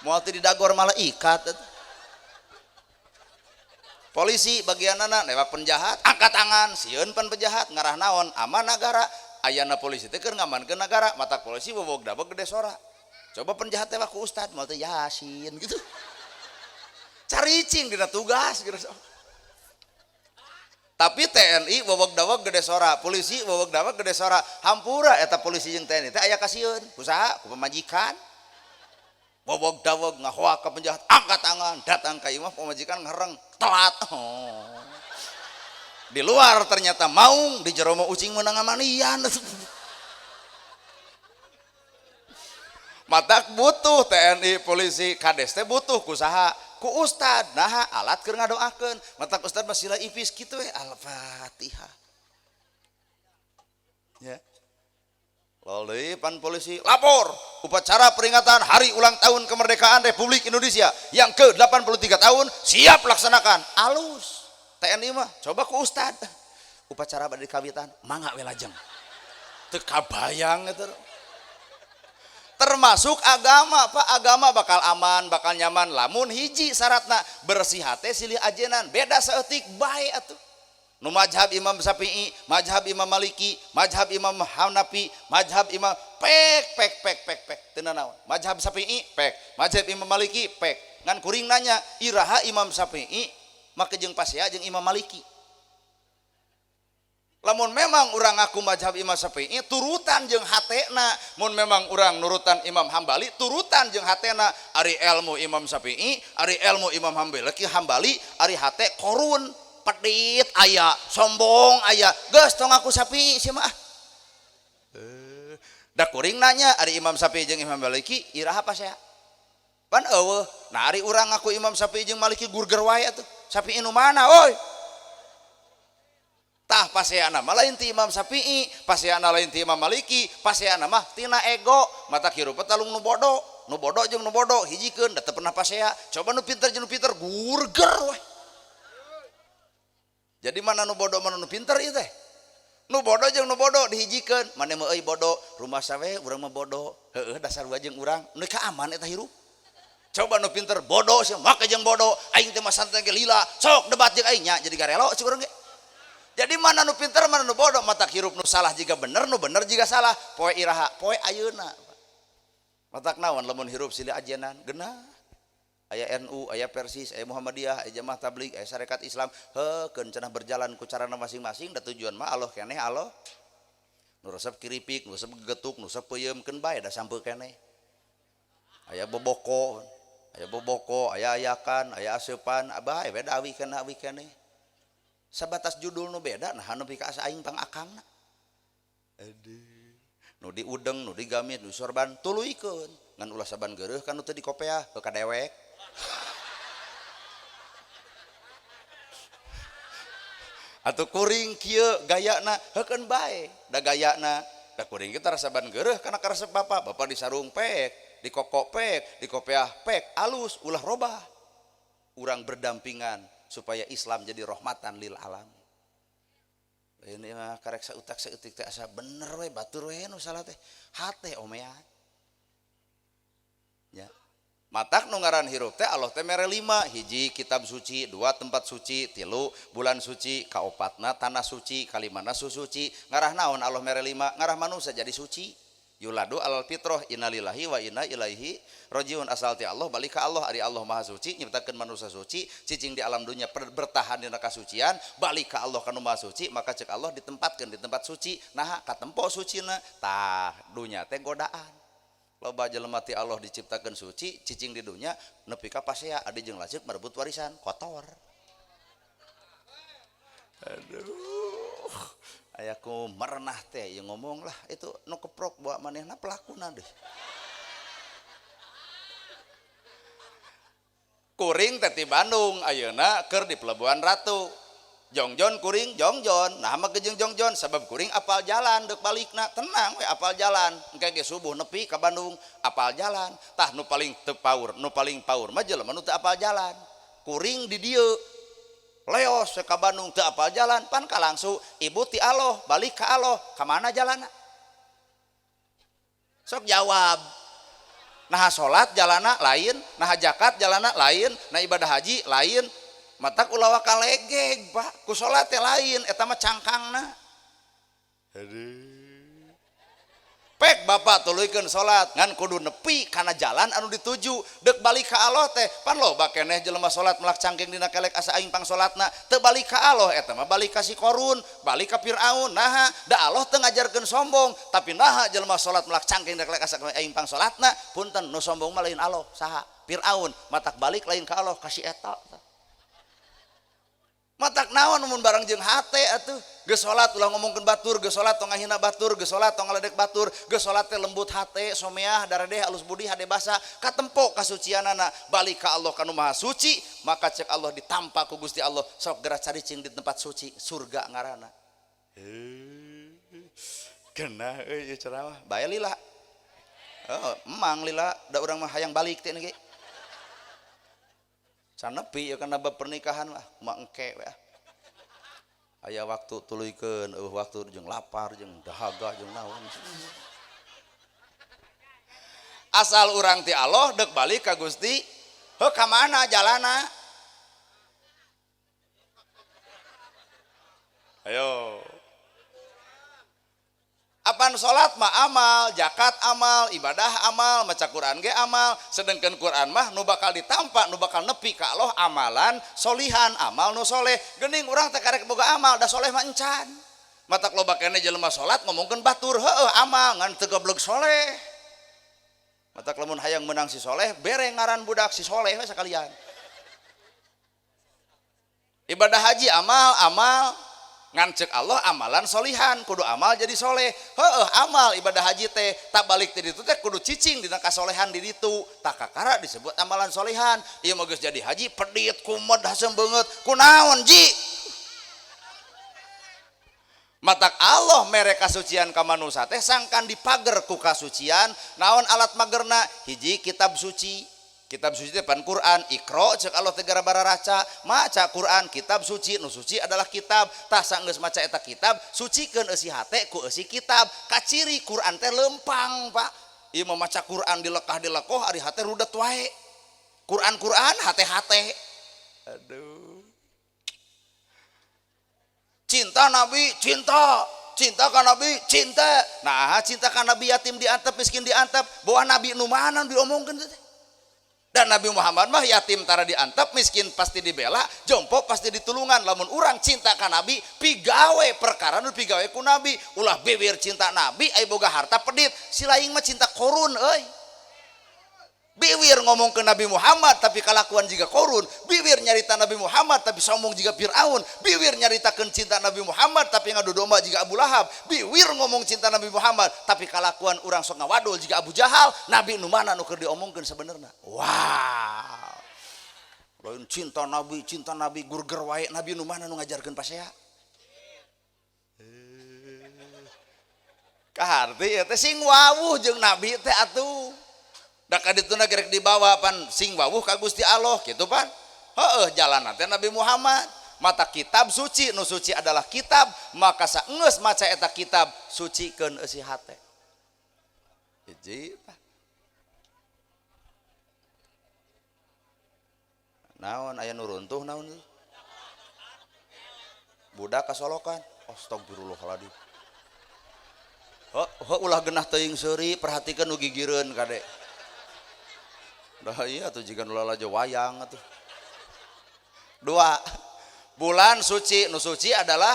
moal teu didagor malaikat polisi bagianana nembak penjahat angkat tangan sieun pan penjahat ngarah naon aman negara ayana polisi teh keur ngamankeun negara matak polisi bobog dabog gede sora coba penjahat teh ku ustad moal teh yasin gitu caricing dina tugas gitu tapi TNI bobog dabog gede sora polisi bobog dabog gede sora hampura eta polisi jeung TNI teh aya kasieun kusaha ku pamajikan bobog dawog ngahoak ke penjahat angkat tangan datang ka imam pemajikan ngereng telat di luar ternyata maung di jero mah ucing meunang amanian matak butuh TNI polisi kades teh butuh kusaha ku ustad nah alat keur ngadoakeun matak ustad mah sila ipis kitu we al-fatihah ya lalu pan polisi lapor upacara peringatan hari ulang tahun kemerdekaan Republik Indonesia yang ke-83 tahun siap laksanakan alus TNI mah coba ku ustad upacara bade kawitan mangga we lajeng teu kabayang eta termasuk agama Pak agama bakal aman bakal nyaman lamun hiji syaratna bersih hate silih ajenan beda saeutik bae atuh nu mazhab Imam Syafi'i, mazhab Imam Maliki, mazhab Imam Hanafi, mazhab Imam pek teu naon. Mazhab Syafi'i pek, mazhab Imam Maliki pek. Ngan kuring nanya, iraha Imam Syafi'i make jeung pasea jeung Imam Maliki. Lamun memang urang ngaku mazhab Imam Syafi'i turutan jeung hatena, mun memang urang nurutan Imam Hambali turutan jeung hatena ari ilmu Imam Syafi'i, ari ilmu Imam Hambali, ari hate korun pedit aya sombong aya geus tong aku Syafi'i sia mah da kuring nanya ari Imam Syafi'i jeung Imam Maliki iraha pasea pan eueuh nah ari urang ngaku Imam Syafi'i jeung Maliki gurger wae atuh Syafi'i nu mana oi tah paseana mah lain ti Imam Syafi'i paseana lain ti Imam Maliki paseana mah tina ego mata kieu talung nu bodoh jeung nu bodoh hijikeun da teu pernah pasea coba nu pinter jeung nu pinter gurger we jadi mana nu bodoh mana nu pinter ieu teh nu bodoh jeung nu bodoh dihijikeun mane mah euy bodoh rumah sawe urang mah bodoh heueuh dasar jeung urang nu ka aman eta hirup coba nu pinter bodoh sia make jeung bodoh aing teh mah santai ge lila sok debat jeung aing nya jadi garelo cik urang ge jadi mana nu pinter mana nu bodoh matak hirup nu salah jiga bener nu bener jiga salah poe iraha poe ayeuna matak naon lamun hirup silih ajenan genah aya NU, aya Persis, aya Muhammadiyah, aya Jamaah Tabligh, aya Sarekat Islam, heukeun cenah berjalan ku carana masing-masing da tujuan mah Allah keneh Allah. Nu resep kiripik, nu resep gegetuk, nu resep peuyeumkeun bae da sampeu keneh. Aya boboko, aya ayakan, aya aseupan, bae we da awi keneh. Sabatas judul nu beda nah nepi ka asa aing pangakangna. Aduh. Nu diudeng, nu digamit, nu sorban tuluikeun. Ngan ulah saban geureuh kan nu teu dikopeah, heuh ka dewek. Atau kuring kieu gayana heukeun bae da gayana da kuring kita rasaban geureuh kana karesep bapak disarung pek dikokok pek dikopeah pek alus ulah robah urang berdampingan supaya Islam jadi rahmatan lil alam ini mah karek sautak saeutik teh asa bener we batur we nu salah teh hate omea nya matak nu ngaran hirup teh Allah teh mere 5 hiji kitab suci 2 tempat suci 3 bulan suci kaopatna tanah suci kalimana suci ngarah naon Allah mere 5 ngarah manusia jadi suci yuladu alal fitrah innalillahi wa inna ilaihi rajiun asal ti Allah balik ka Allah ari Allah maha suci nyiptakeun manusia suci cicing di alam dunia bertahan dina kasucian balik ka Allah kanu maha suci maka cek Allah ditempatkeun di tempat suci nah katempo sucina tah dunya teh godaan loba jelema ti Allah diciptakeun suci cicing di dunya nepi ka pasea adi jeung laceuk merebut warisan kotor aduh ayaku merenah teh yang ngomong lah itu nu keprok bawa manehna pelakuna deh kuring teh ti Bandung ayeuna keur di Pelabuhan Ratu jongjon kuring jongjon nah mah jeung jongjon sabab kuring apal jalan deuk balikna tenang we apal jalan engke ge subuh nepi ka Bandung apal jalan tah nu paling teu paur nu paling paur mah jelema nu teu apal jalan kuring di dieu leos ka Bandung teu apal jalan pan ka langsung ibu ti Allah balik ka Allah ka mana jalanna sok jawab nah salat jalanna lain nah zakat jalanna lain nah ibadah haji lain matak ulah waka legeg Pak ku salat teh lain eta mah cangkangna aduh pek bapak tuluykeun salat ngan kudu nepi kana jalan anu dituju deuk balik ka Allah teh pan loba keneh jelema salat melak cangking dina kelek asa aing pang salatna teu balik ka Allah eta mah balik ka si Korun balik ka Firaun naha da Allah teu ngajarkeun sombong tapi naha jelema salat melak cangking dina kelek asa aing pang salatna punten nu sombong mah lain Allah saha Firaun matak balik lain ka Allah ka si eta matak naon mun barang jeung hate atuh geus salat ulah ngomongkeun batur geus salat tong ngahina batur geus salat tong ngaledek batur geus salat teh lembut hate someah daradeh halus budi hade basa katempo kasucianana balik ka Allah kanu maha suci maka cek Allah ditampa ku Gusti Allah sok geura caricing di tempat suci surga ngaranna kenah euy ceramah bae lila emang lila da urang mah hayang balik teh ge sanepi ya kana bab pernikahan lah kumaha engke we aya waktu tuluykeun waktu jeung lapar jeung dahaga jeung naon asal urang ti Allah deuk balik ka Gusti heuh ka mana jalanna ayo apan salat mah amal, zakat amal, ibadah amal, maca Quran ge amal. Sedengkeun Quran mah nu bakal ditampa, nu bakal nepi ka Allah amalan solihan, amal nu soleh. Geuning urang teh karek boga amal, da soleh mah encan. Matak loba keneh jelema salat ngomongkeun batur, heueuh amal ngan teu goblok soleh. Matak lamun hayang menang si soleh, bere ngaran budak si soleh we sakalian. Ibadah haji amal ngan cek Allah amalan solihan kudu amal jadi soleh heueuh amal ibadah haji teh tak balik ti ditu teh kudu cicing dina kasolehan di ditu tak kakara disebut amalan solihan ieu mah geus jadi haji pedit kumed hasem beungeut kunaon ji matak Allah mere kasucian ka manusia teh sangkan dipager ku kasucian naon alat magerna hiji kitab suci teh pan Quran Iqra cek Allah teh gara-gara raca maca Quran kitab suci nu suci adalah kitab tah sanggeus maca eta kitab sucikeun eusi hate ku eusi kitab kaciri Quran teh lempang Pak ieu mah maca Quran dilekah-dilekoh ari hate rudet wae Quran hate-hate aduh cinta Nabi cinta ka Nabi cinta nah cinta ka Nabi yatim diantep miskin diantep bawa Nabi nu mana diomongkeun teh dan Nabi Muhammad mah yatim tara diantep miskin pasti dibela jompo pasti ditulungan lamun urang cinta ka Nabi pigawe perkara nu pigawe ku Nabi ulah bibir cinta Nabi aya boga harta pedit si laing mah cinta korun euy bibir ngomong ke Nabi Muhammad tapi kalakuan juga korun bibir nyarita Nabi Muhammad tapi sombong juga Fir'aun bibir nyaritakeun cinta Nabi Muhammad tapi ngadu domba juga Abu Lahab bibir ngomong cinta Nabi Muhammad tapi kalakuan urang sok ngawadul juga Abu Jahal Nabi nu mana nu keur diomongkeun sabenerna wow lain cinta Nabi gurger wae Nabi nu mana nu ngajarkeun pasea kaharti teh sing wawuh jeung Nabi teh atuh da kadituna gerek dibawa pan sing wawuh ka Gusti Allah kitu pan heueuh jalan teh Nabi Muhammad mata kitab suci, nu suci adalah kitab, maka saenggeus maca eta kitab sucikeun eusi hate. Hiji naon aya nu runtuh naon budak kasolokan astagfirullahaladzim. Ulah genah teuing seuri perhatikeun nu gigireun kade. Dah iya atuh jiga nu lalajo wayang atuh. 2. Bulan suci, nu suci adalah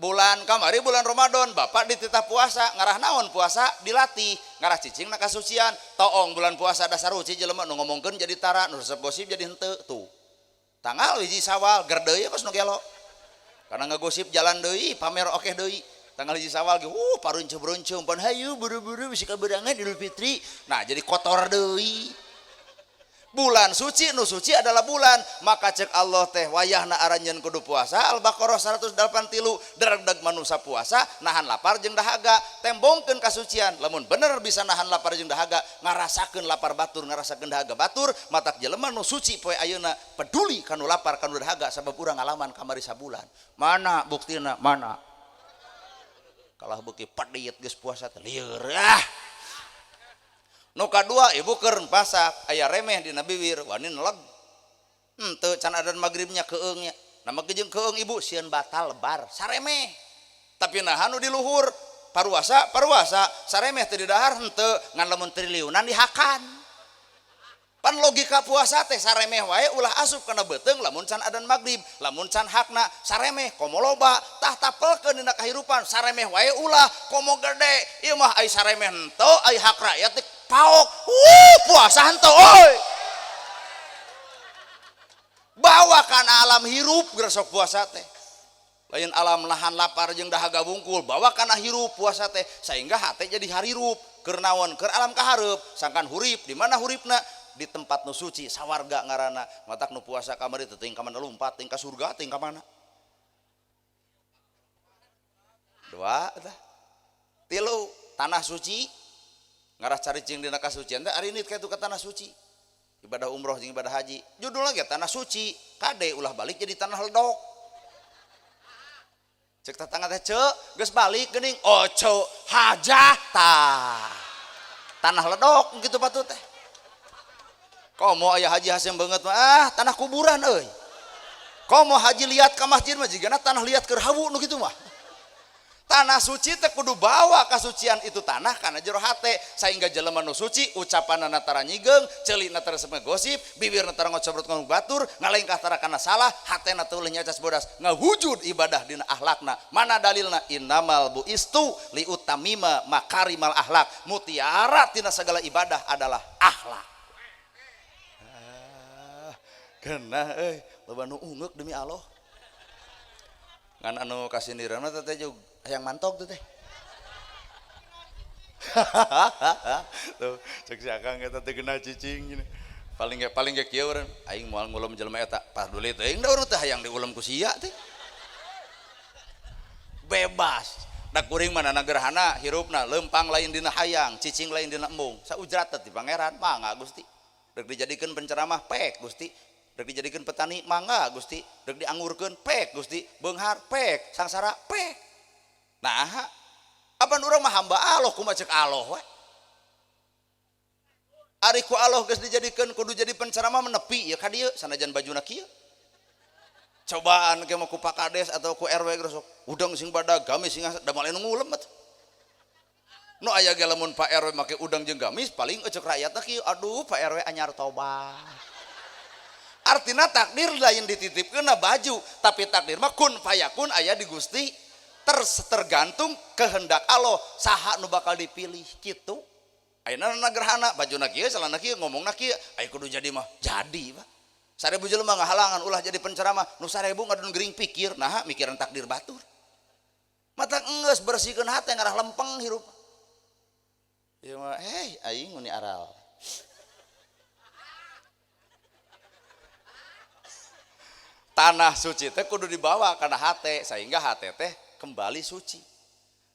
bulan kamari bulan Ramadan. Bapak dititah puasa, ngarah naon puasa dilatih, ngarah cicing na kasucian. Toong bulan puasa dasar uci jelema nu ngomongkeun jadi tara, nu resep gosip jadi henteu tuh. Tanggal hiji Sawal ger deui kos nu gelo. Karena ngagosip jalan deui, pamer oke deui. Tanggal hiji Sawal ge parunceuh-berunceuh pan hayu buru-buru bisi kaberangan Idul Fitri. Nah, jadi kotor deui. Bulan suci, nu suci adalah bulan, maka cek Allah teh wayahna aranjeun kudu puasa. Al-Baqarah 183 dereg manusia puasa nahan lapar jeung dahaga, tembongkeun kasucian. Lamun bener bisa nahan lapar jeung dahaga, ngarasakeun lapar batur, ngarasakeun dahaga batur, matak jelema nu suci poe ayeuna peduli kanu lapar kanu dahaga sabab urang ngalaman kamari sabulan. Mana buktina? Mana? Kalah beuki padiet geus puasa teh lieur Nu kadua ibu keur pasak aya remeh dina bibir wani neleg henteu can adan magribnya keungnya nama jeung keung ibu sieun batal lebar saremeh tapi nah anu di luhur paruasa saremeh teu di dahar henteu ngan lamun triliunan dihakan pan logika puasa teh saremeh wae ulah asup kana beuteung lamun can adan magrib lamun can hakna saremeh komo loba tah tapelkeun dina kahirupan saremeh wae ulah komo gede ieu mah ai saremeh henteu ai hak rakyat paok puasa henteu oi bawa kana alam hirup geus puasa teh lain alam nahan lapar jeung dahaga bungkul bawa kana hirup puasa teh sehingga hate jadi harirup keur naon keur alam kahareup sangkan hurip di mana huripna di tempat nu suci sawarga ngaranna matak nu puasa kamari teh teuing ka mana lompat teuing ka surga teuing ka mana 2 tah 3 tanah suci ngarah caricing dina kasucian teh ari nit kitu ka tanah suci ibadah umroh jeung ibadah haji judulna ge tanah suci kade ulah balik jadi tanah ledok cek tetangga teh ceuk geus balik geuning oco hajah tah tanah ledok kitu patut teh komo aya haji hasem banget mah tanah kuburan euy komo haji liat ka masjid mah jigana tanah liat keur hawu nu kitu mah tanah suci teh kudu bawa kasucian itu tanah kana jero hate saingga jelema nu suci ucapanna tara nyigeung ceulina tara semua gosip bibirna tara ngocobrot ngomong batur ngalengkah tara kana salah hatena teu leuh nyacas bodas ngawujud ibadah dina akhlakna mana dalilna innamal buistu liutamima makarimal akhlak mutiara tina segala ibadah adalah akhlak genah loba nu ungeuk demi Allah ngan anu kasindirana teh jeung hayang mantok teh tuh cek si akang eta teh genah cicing gini paling ge kieu urang aing moal ngulum jelema eta paduli teuing da urang teh hayang diulum ku sia teh bebas da kuring mana gerhana hirupna lempang lain dina hayang cicing lain dina embung saujrat teh ti pangeran mangga Gusti rek dijadikeun penceramah pek Gusti rek dijadikeun petani mangga Gusti rek diangurkeun pek Gusti beunghar pek sangsara pek nah apa urang mah hamba Allah kumaha cek Allah we ari ku Allah geus dijadikeun kudu jadi penceramah menepi ya ka dieu sanajan bajuna kieu cobaan ke mah ku Pak Kades atau ku RW geus udang sing badag gamis sing da male nu ngulem atuh nu aya ge lamun Pak RW make udang jeung gamis paling ecek rakyatna kieu aduh Pak RW anyar tobat artina takdir lain dititipkeun baju tapi takdir mah kun fayakun aya di Gusti tergantung kehendak Allah saha nu bakal dipilih kitu ayeuna nagerhana bajuna kieu celana kieu ngomongna kieu aya kudu jadi mah jadi Pak sarebu jelema ngahalangan ulah jadi penceramah nu sarebu ngadon gering pikir nah mikiran takdir batur mata geus bersihkeun hate ngarah lempeng hirup ieu mah aing muni aral tanah suci teh kudu dibawa kana hate sehingga hate teh kembali suci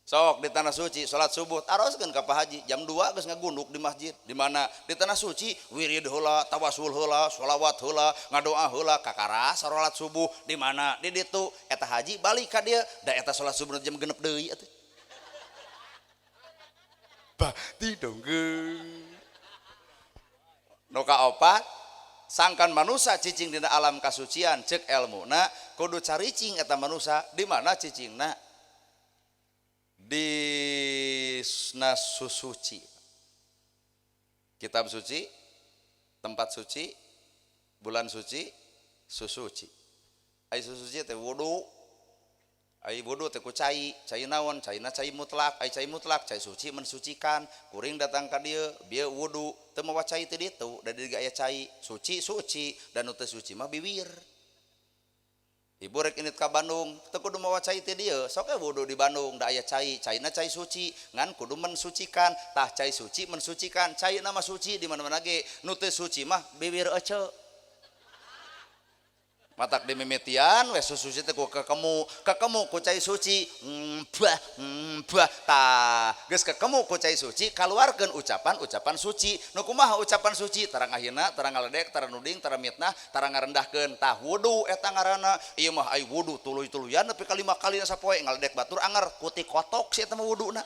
sok di tanah suci salat subuh aroskeun ka Pak Haji jam 2 geus ngagunduk di masjid di mana di tanah suci wirid heula tawasul heula sholawat heula ngadoa heula kakara salat subuh di mana di ditu eta haji balik ka dieu da eta salat subuh jam 6 deui atuh bakti dong geus nu kaopat sangkan manusia cicing dina alam kasucian cek ilmuna kudu caricing eta manusia di mana cicingna di suci kitab suci tempat suci bulan suci suci ai suci teh wudu ai wudu teh ku cai naon caina cai mutlak ai cai mutlak cai suci mensucikan kuring datang ka dieu bieu wudu teu mawa cai teh ditu da dieu aya cai suci dan nu teu suci mah bibir. Ibu rek init ka Bandung teu kudu mawa cai teh dieu sok wudu di Bandung da aya caina cai suci ngan kudu mensucikan tah cai suci mensucikan caina mah suci di mana-mana ge nu teu suci mah bibir ece matak di mimitian we suci teh ku kekemu ku cai suci bah tah geus kekemu ku cai suci kaluarkeun ucapan suci nu kumaha ucapan suci tara ngahina tara ngaledek tara nuding tara mitnah tara ngarendahkeun tah wudu eta ngaranna ieu mah ai wudu tuluy-tuluyan nepi ka 5 kali sapoe ngaledek batur anger kuti kotok si eta mah wuduna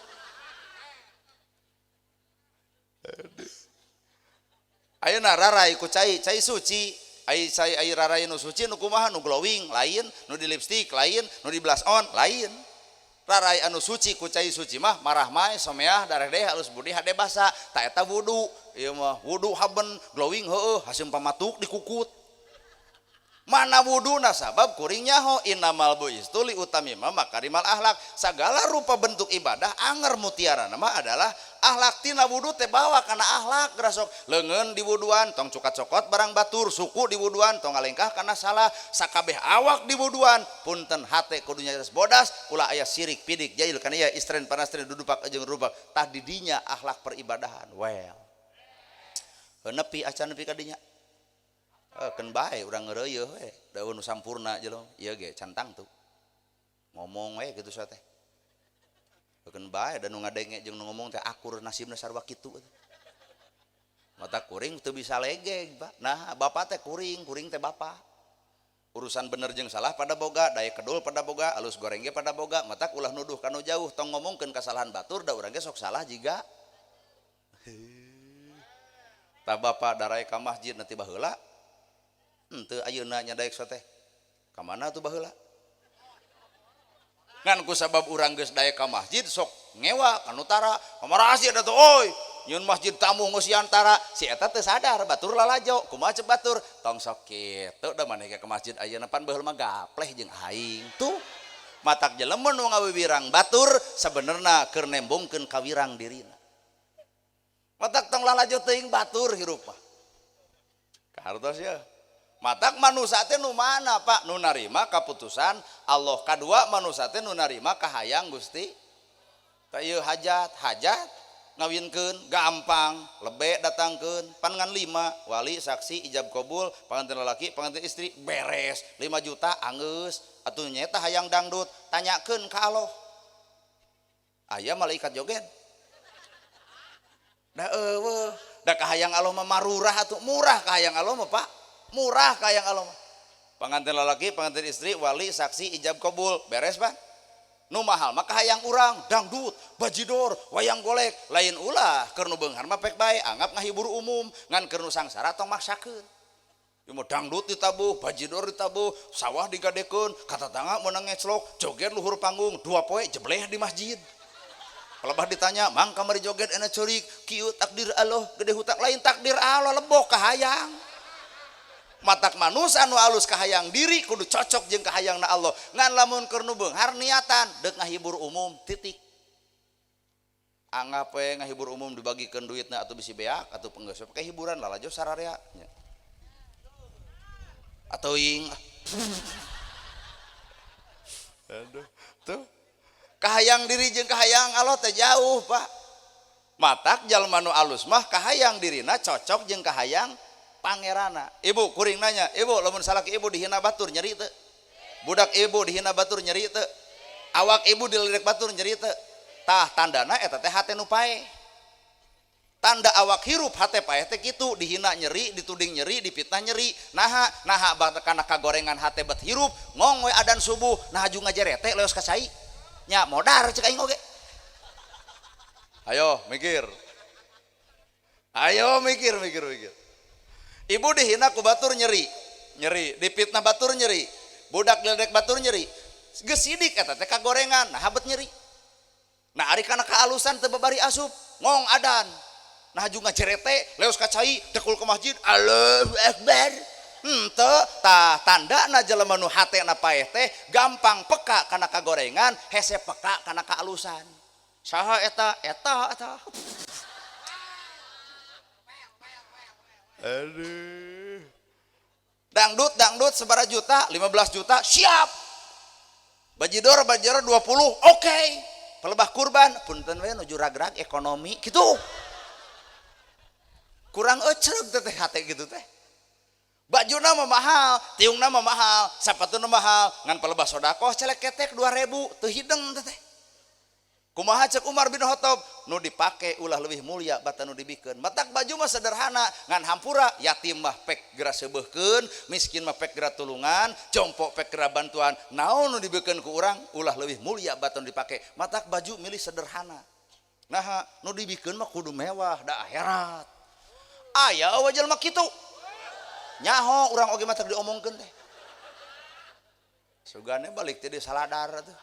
ayeuna rarai ku cai suci ai rarai nu suci nu kumaha nu glowing lain nu di lipstick lain nu di blush on lain rarai anu suci ku cai suci mah marah mae someah daredeh halus budi hade basa ta eta wudu ieu mah wudu haben glowing heueuh hasim pamatuk dikukut mana wuduna sabab kuring nyaho innamal buistu li utamima makarimal akhlak sagala rupa bentuk ibadah anger mutiara nama adalah akhlak tina wudu teh bawa kana akhlak grasok leungeun di wuduan tong cukat-cokot barang batur suku di wuduan tong ngalengkah kana salah sakabeh awak di wuduan punten hate kudu nyaris bodas ulah aya sirik pidik jahil kana ya istren panastren dudupak jeung rubak tah di dinya akhlak peribadahan well nepi acan nepi ka dinya kan bae urang ngeureueuh we daun sampurna jelema ieu ge cantang tuh ngomong we kitu teh kan bae da nu ngadenge jeung nu ngomong teh akur nasibna sarua kitu mata kuring teu bisa legeg nah bapak teh kuring teh bapak urusan bener jeung salah pada boga daya kedul pada boga alus goreng ge pada boga mata ulah nuduh kanu jauh tong ngomongkeun kasalahan batur da urang ge sok salah jiga tah bapak darai ka masjid nanti baheula teu ayeuna nya daek teh ka mana tuh baheula ngan ku sabab urang geus daek ka masjid sok ngewa kan utara kamarahasia da tuh oi nyun masjid tamu ngosiantara si eta teu sadar batur lalajo kumaha ceuk batur tong sok kitu da maneh ke masjid ayeuna pan baheula mah gapleh jeung aing tuh matak jelema nu ngawibirang batur sabenerna keur nembongkeun ka wirang dirina matak tong lalajo teuing batur hirup mah kahartos ya matak manusia teh nu mana Pak nu narima kaputusan Allah kadua manusia teh nu narima kahayang Gusti tah ieu hajat ngawinkeun gampang lebe datangkeun pan ngan 5 wali saksi ijab kabul pangantin lalaki pangantin istri beres 5 juta anggeus atuh nyeta hayang dangdut tanyakeun ka Allah aya malaikat joget da eueuh da kahayang Allah mah marurah atuh murah kahayang Allah mah Pak murah kayang Allah pengantin lalaki pengantin istri wali saksi ijab kabul beres Pak nu mahal maka hayang urang dangdut bajidor wayang golek lain ulah keur nu beunghar mah pek bae anggap ngahibur umum ngan keur nu sangsara tong maksakeun ieu mah dangdut ditabuh bajidor ditabuh sawah digadekeun katatangga meunang ngeclok joget luhur panggung 2 poe jebleh di masjid kelebah ditanya mang kamari joget enak ceurik kieu takdir Allah gede hutang lain takdir Allah lebok kahayang matak manusia anu alus kahayang diri kudu cocok jeung kahayangna Allah ngan lamun keur nu beunghar niatan deuk ngahibur umum titik anggap we ngahibur umum dibagikeun duitna atuh bisi beak atuh penggeus pake hiburan lalajo sararea nya atuh ing aduh tuh kahayang diri jeung kahayang Allah teh jauh Pak matak jalma nu alus mah kahayang dirina cocok jeung kahayang pangerana ibu kuring nanya ibu lamun salaki ibu dihina batur nyeri teu budak ibu dihina batur nyeri teu awak ibu diledek batur nyeri teu tah tandana eta teh hate nu pae. Tanda awak hirup hate pae teh kitu, dihina nyeri, dituding nyeri, dipitnah nyeri. Naha kana kagorengan hate bet hirup, ngong we adan subuh, nah aju ngajerete leos ka cai. Nya modar cek aing oge. Ayo mikir. Ayo mikir. Ibu dihina ku batur nyeri, dipitnah batur nyeri, budak diledek batur nyeri. Geus sidik eta teh kagorengan, nah habet nyeri. Nah ari kana kaalusan teu babari asup, ngong adan. Nah aju ngajerete leos ka cai, tekul ke masjid, Allahu Akbar. Henteu tah tandana jelema nu hatena paeh teh gampang peka kana kagorengan, hese peka kana kaalusan. Saha eta? Aduh. Dangdut sebara juta, 15 juta, siap. Bajidor 20, oke. Pelebah kurban, punten we nuju ragrag ekonomi gitu. Kurang ecreg teh hate gitu teh. Bajuna mah mahal, tiungna mah mahal, sapatuna mahal, ngan pelebah sodakoh celek ketek 2000 teu hideng teh. Kumaha cek Umar bin Khattab, nu dipake ulah leuwih mulia batan nu dibikeun. Matak baju mah sederhana, ngan hampura yatim mah pek geura seubeuhkeun, miskin mah pek geura tulungan, jompo pek geura bantuan. Naon nu dibikeun ku urang ulah leuwih mulia batan nu dipake. Matak baju milih sederhana. Nah, nu dibikeun mah kudu mewah da akhirat. Aya we jelema kitu. Nyaho urang oge mah teu diomongkeun teh. Sugane balik teh di saladar tuh.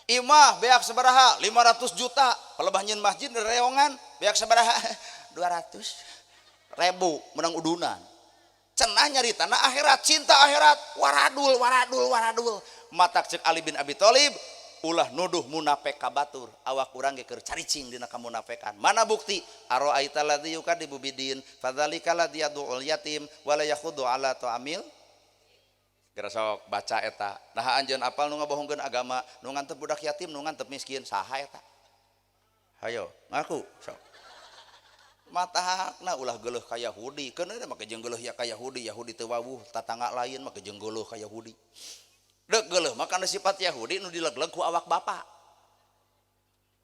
Imah beak sabaraha 500 juta, pelebah nyeun masjid di reongan beak sabaraha 200 ribu menang udunan. Cenah nyaritana akhirat, cinta akhirat, waradul. Matak cek Ali bin Abi Thalib ulah nuduh munafik ka batur, awak urang ge keur caricing dina kamunafikan. Mana bukti? Ara'aita ladzi yukadzibu bidin fadzalika ladzi yad'ul yatim wa la yakhuddu ala ta'amil. Gara sok baca eta. Nah anjeun apal nu ngabohongkeun agama, nu ngantep budak yatim, nu ngantep miskin, saha eta? Hayo, ngaku sok. Matahakna ulah geuleuh ka Yahudi, keun mah jeung geuleuh ya ka Yahudi, Yahudi teu wawuh, tatangga lain mah jeung geuleuh ka Yahudi. Deuk geuleuh mah kana sifat Yahudi nu dilegleg ku awak bapa.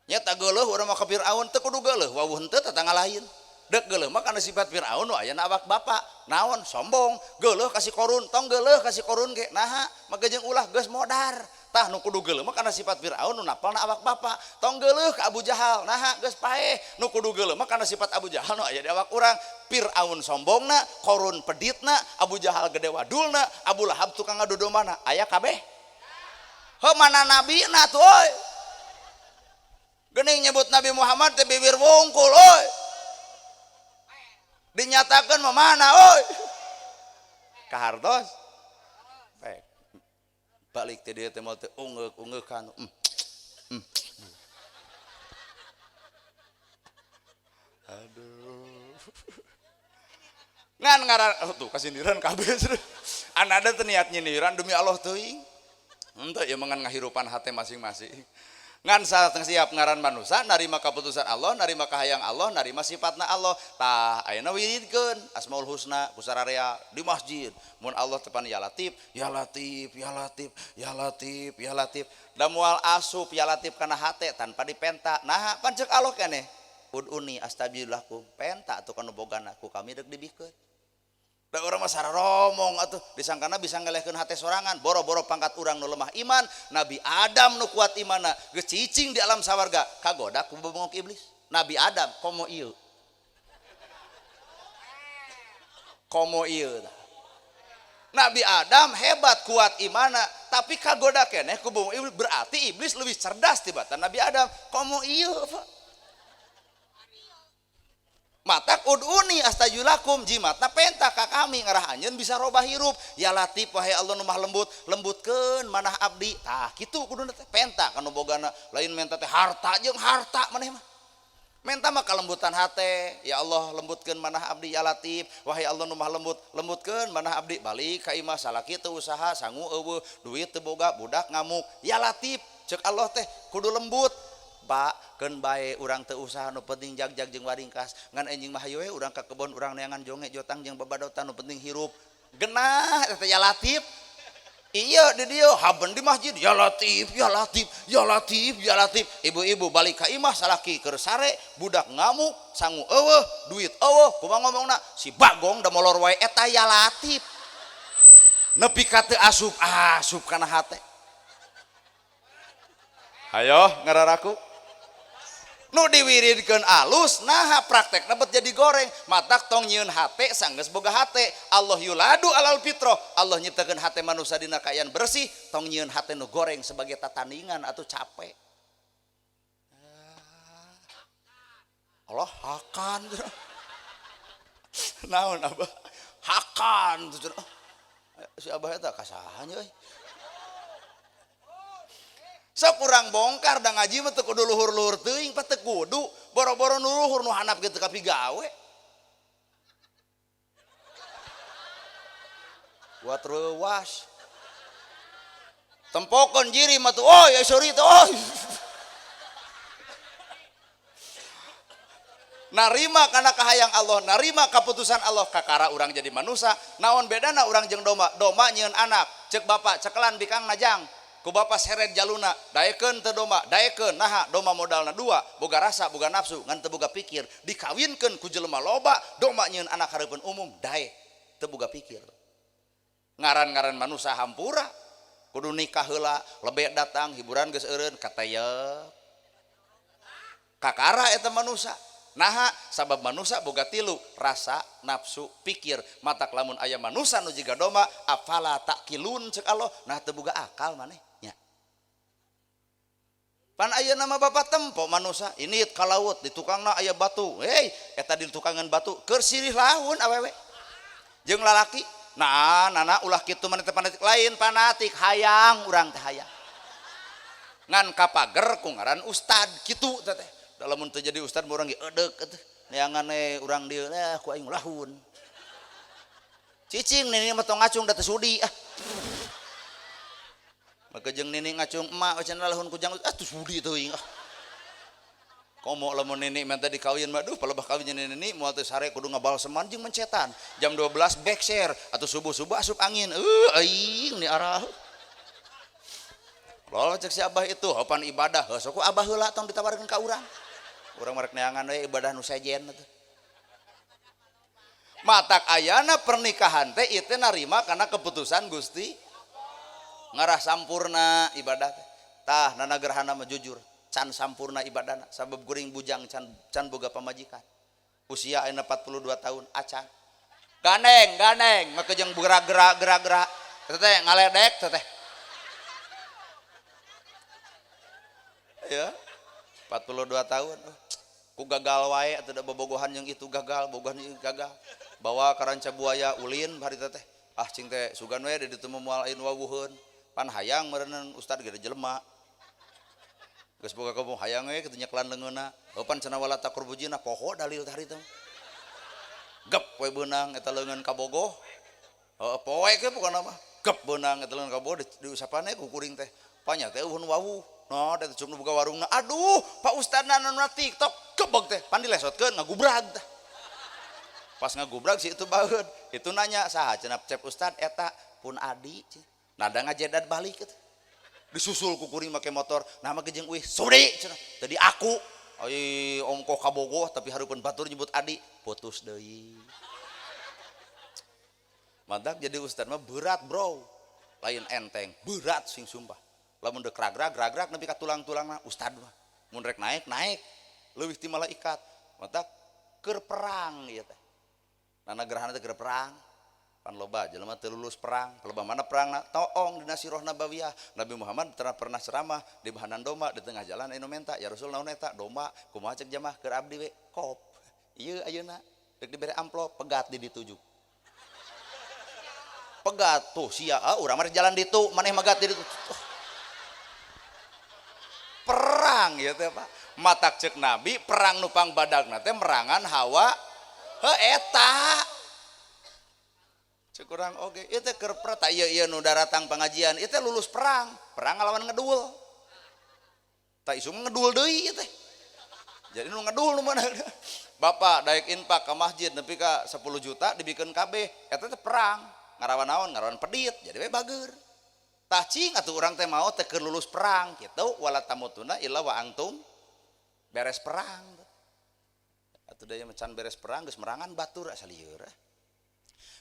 Nya ta geuleuh urang mah ka Firaun teu kudu geuleuh, wawuh henteu tatangga lain. Deuk geuleuh mah kana sifat Firaun nu aya na awak bapa. Naon? Sombong, geuleuh kasih korun, tong geuleuh kasih korun ge. Naha? Mage jeung ulah geus modar. Tah nu kudu geuleuh mah kana sifat Firaun nu napalna awak bapa. Tong geuleuh ka Abu Jahal. Naha? Geus paeh. Nu kudu geuleuh mah kana sifat Abu Jahal nu aya di awak urang. Firaun sombongna, korun peditna, Abu Jahal gede wadulna, Abu Lahab tukang ngadodomana. Aya kabeh? Heuh mana nabina tuh euy. Geuning nyebut Nabi Muhammad teh bibir wungkul euy. Dinyatakan mah mana oi kahartos baik balik teh dia teh mau teh ungeuk-ungeukan aduh ngan ngaran tuh kasindiran kabeh anada teh niat nyindiran demi Allah teuing henteu ieu mangan ngahirupan hate masing-masing. Ngan siap ngaran manusia narima keputusan Allah, narima kahayang Allah, narima sifatna Allah. Tah ayeuna wiridkeun Asmaul Husna ku sararea di masjid. Mun Allah tepan ya Latif, ya Latif, ya Latif, ya Latif, ya Latif. Da moal asup ya Latif kana hate tanpa dipenta. Nah, pan ceuk Allah keneh. Ud'uni astajib lakum. Penta atuh kana bogana ku kami deuk dibikeun. Da urang mah sararomong atuh disangkana bisa ngelehkeun hate sorangan, boro-boro pangkat urang nu lemah iman, Nabi Adam nu kuat imanna geus cicing di alam sawarga kagoda ku bebongok iblis. Nabi Adam komo ieu. Komo ieu. Nabi Adam hebat kuat imanna, tapi kagoda keneh ku bebongok iblis, berarti iblis lebih cerdas tibatan Nabi Adam. Komo ieu, Pak. Matak ud'uni astajib lakum jimatna penta ka kami ngarah anjeun bisa robah hirup ya Latif wahai Allah nu maha lembut lembutkeun manah abdi tah kitu kuduna teh penta kanu bogana lain menta teh harta jeung harta maneh mah menta mah kalembutan hate ya Allah lembutkeun manah abdi ya Latif wahai Allah nu maha lembut lembutkeun manah abdi balik ka imah salaki teu usaha sangu eueuh duit teu boga budak ngamuk ya Latif ceuk Allah teh kudu lembut Pak keun bae urang teu usaha nu penting jagjag jeung waringkas ngan enjing mah hayu we urang ka kebon urang neangan jonge jotang jeung babadotan nu penting hirup genah eta ya Latif iya di dia haben di masjid ya latif ya latif ya latif ya latif. Ibu-ibu balik ka imah salaki keur sare budak ngamuk sangu eueuh duit eueuh kumaha ngomongna si Bagong da molor wae eta ya latif nepi ka teu asup kana hate. Hayo ngararaku nu diwiridkeun alus naha praktekna bet jadi goreng matak tong nyieun hate sanggeus boga hate. Allah yuladu alal fitrah, Allah nyiptakeun hate manusia dina kaayaan bersih, tong nyieun hate nu goreng sebagai tatandingan atau capek. Allah hakan naon abah hakan si abah eta kasaha nya euy sok kurang bongkar da ngaji mah teu kudu luhur-luhur teuing pa teu kudu boro-boro nu luhur nu handap kitu ka pigawe buat reuwas tempokon jiri mah tuh oh ya sorry tuh oh narima karena kahayang Allah, narima keputusan Allah kakara urang jadi manusia. Naon bedana urang jeung doma, doma nyieun anak cek bapak cekelan bikang najang ku bapak seret jaluna daekeun teu doma daekeun naha doma modalna dua boga rasa boga nafsu ngan teu boga pikir dikawinkeun ku jelema loba doma nyieun anak hareupeun umum dae teu boga pikir ngaran-ngaran manusia hampura kudu nikah heula lebe datang hiburan geus eureun katayeup kakara eta manusia. Nah sabab manusia boga tilu rasa nafsu pikir matak lamun aya manusia nu jiga doma afala takilun cek Allah nah teu boga akal manehnya pan aya nama bapak tempo manusia ini ka laut di tukangna aya batu hei eta di tukangan batu keur sirih laun awewe jeung lalaki nah nana ulah kitu maneh teh fanatik lain fanatik hayang urang teh hayang ngan kapager ku ngaran ustad kitu teh dalam untuk jadi ustad orang ge edeuk atuh neangan urang dieu ku aing lahun cicing nini mah tong ngacung da teu sudi maka jeung nini ngacung emak cenah lahun ku jang teu sudi teuing komo lamun nini mah tadi kawin mah duh palebah kawin nini moal teu sare kudu ngabalseman jeung mencetan jam 12 backshare atau subuh-subuh asup angin aing ni arah lol cek si abah itu hopan ibadah sok ku abah heula tong ditawarkeun ka urang urang marek neangan we ibadah nu sejen atuh matak ayana pernikahan teh ieu teh narima kana keputusan Gusti ngarah sampurna ibadah teh tah nana gerhana mah jujur can sampurna ibadahna sabab guring bujang can boga pamajikan usia ayeuna 42 tahun acan gandeng make jeung gerak teh ngaledek teh ya 42 tahun ku gagal wae atau ada bobogohan yang itu gagal bobogohan yang gagal bawa karanca buaya ulin hari teh cing teh sugan we di ditu moal ain wawuheun pan hayang meureun ustad ge jelema geus boga kampung hayang we kitu nyeklan leungeunna pan cenah wala takur bujina poho dalil teh hari teh gep we beunang eta leungeun kabogoh poe ke pokona mah gep beunang eta leungeun kabogoh diusapane ku kuring teh panya teh uhun wawu no da cuk nu buka warungna aduh Pak Ustadna anu TikTok kebog teh pan dilesotkeun ngagubrag teh pas ngagubrag si itu baheud itu nanya saha cenah cep Ustad eta pun adi nada ngajedad balik teh disusul ku kuring make motor nama gejeng wih sudi cenah tadi aku ai ongkoh kabogoh tapi hareupeun batur nyebut adi putus deui madak jadi Ustad mah berat bro lain enteng berat sing sumpah lamun dek rag-rag nepi ka tulang-tulangna ustad mah mun rek naik leuwih ti malaikat mata keur perang ieu teh nana gerhana teh keur perang pan loba jelema teu lulus perang loba mana perangna toong dina sirah nabawiyah Nabi Muhammad pernah ceramah di bahanan domba di tengah jalan anu menta ya Rasul naon eta domba kumaha cek jamaah keur abdi we kop ieu ayeuna rek dibere amplop pegat di dituju pegat tuh sia urang mah jalan ditu maneh magat di ditu perang ya teh Pak matak cek Nabi perang nupang badagna teh merangan hawa eta cek urang oge ieu teh keur perang tah ieu nu daratang pengajian ieu teh lulus perang ngalawan ngedul tah isu ngedul deui ieu teh jadi nu ngedul nu mana Bapak daek infak ka masjid nepi ka 10 juta dibikeun kabeh eta teh perang ngarawan naon ngarawan pedit jadi we bager tah cing atuh urang teh mau teh keur lulus perang kitu wala tamutuna illa wa antum beres perang atuh daya macan beres perang geus merangan batur asa lieur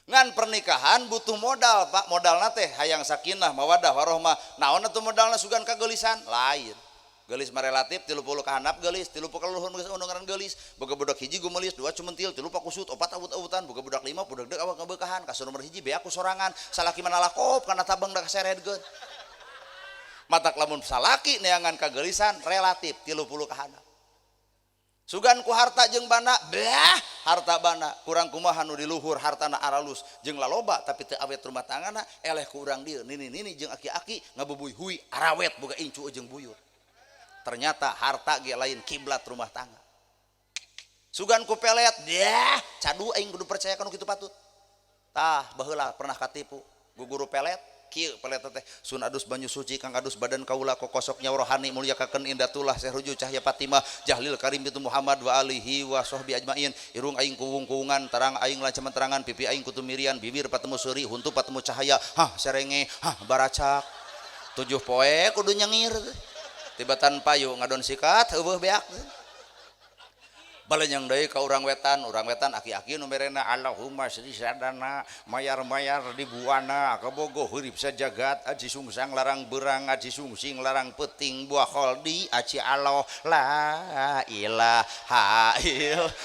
ngan pernikahan butuh modal Pak modalna teh hayang sakinah mawadah warohmah naon atuh modalna sugan kageulisan lain geulis mah relatif 30 ka handap geulis 30 ka luhur geus ngaran geulis boga budak hiji gumelis 2 cumentil 3 pakusut 4 awut-awutan boga budak 5 budak deuk awak ngabeukahan ka nomor hiji bea ku sorangan salaki mana lakop kana tabang da kaseredgeun matak lamun salaki neangan kageulisan relatif 30 ka handap sugan ku harta jeung bana beh harta bana kurang kumaha nu di luhur hartana aralus jeung laloba tapi teu awet rumah tanggana eleh ku urang dieu nini jeung aki-aki ngabubuy huy arawet boga incu jeung buyut ternyata harta ge lain kiblat rumah tangga sugan ku pelet dah cadu aing kudu percaya kana kitu patut tah baheula pernah katipu guguru pelet kieu pelet teh sun adus banyu suci kang adus badan kaula kokosok nyawa rohani mulyakakeun indatullah Syekh Cahya Fatimah Jahlil Karim bintu Muhammad wa alihi wa sahbi ajmain irung aing kuwung-kuwungan tarang aing lanceman terangan pipi aing kutu mirian bibir patemu suri huntu patemu cahaya hah serenge hah baracak 7 poe kudu nyengir tibatan payu ngadon sikat heueuh beak balenyang deui ka urang wetan aki-aki nu merena Allahumma sri sadana mayar-mayar di buana kabogo hurip sajagat aji sungsang larang berang aji sungsing larang peting buah kholdi aci Allah la ilaha illallah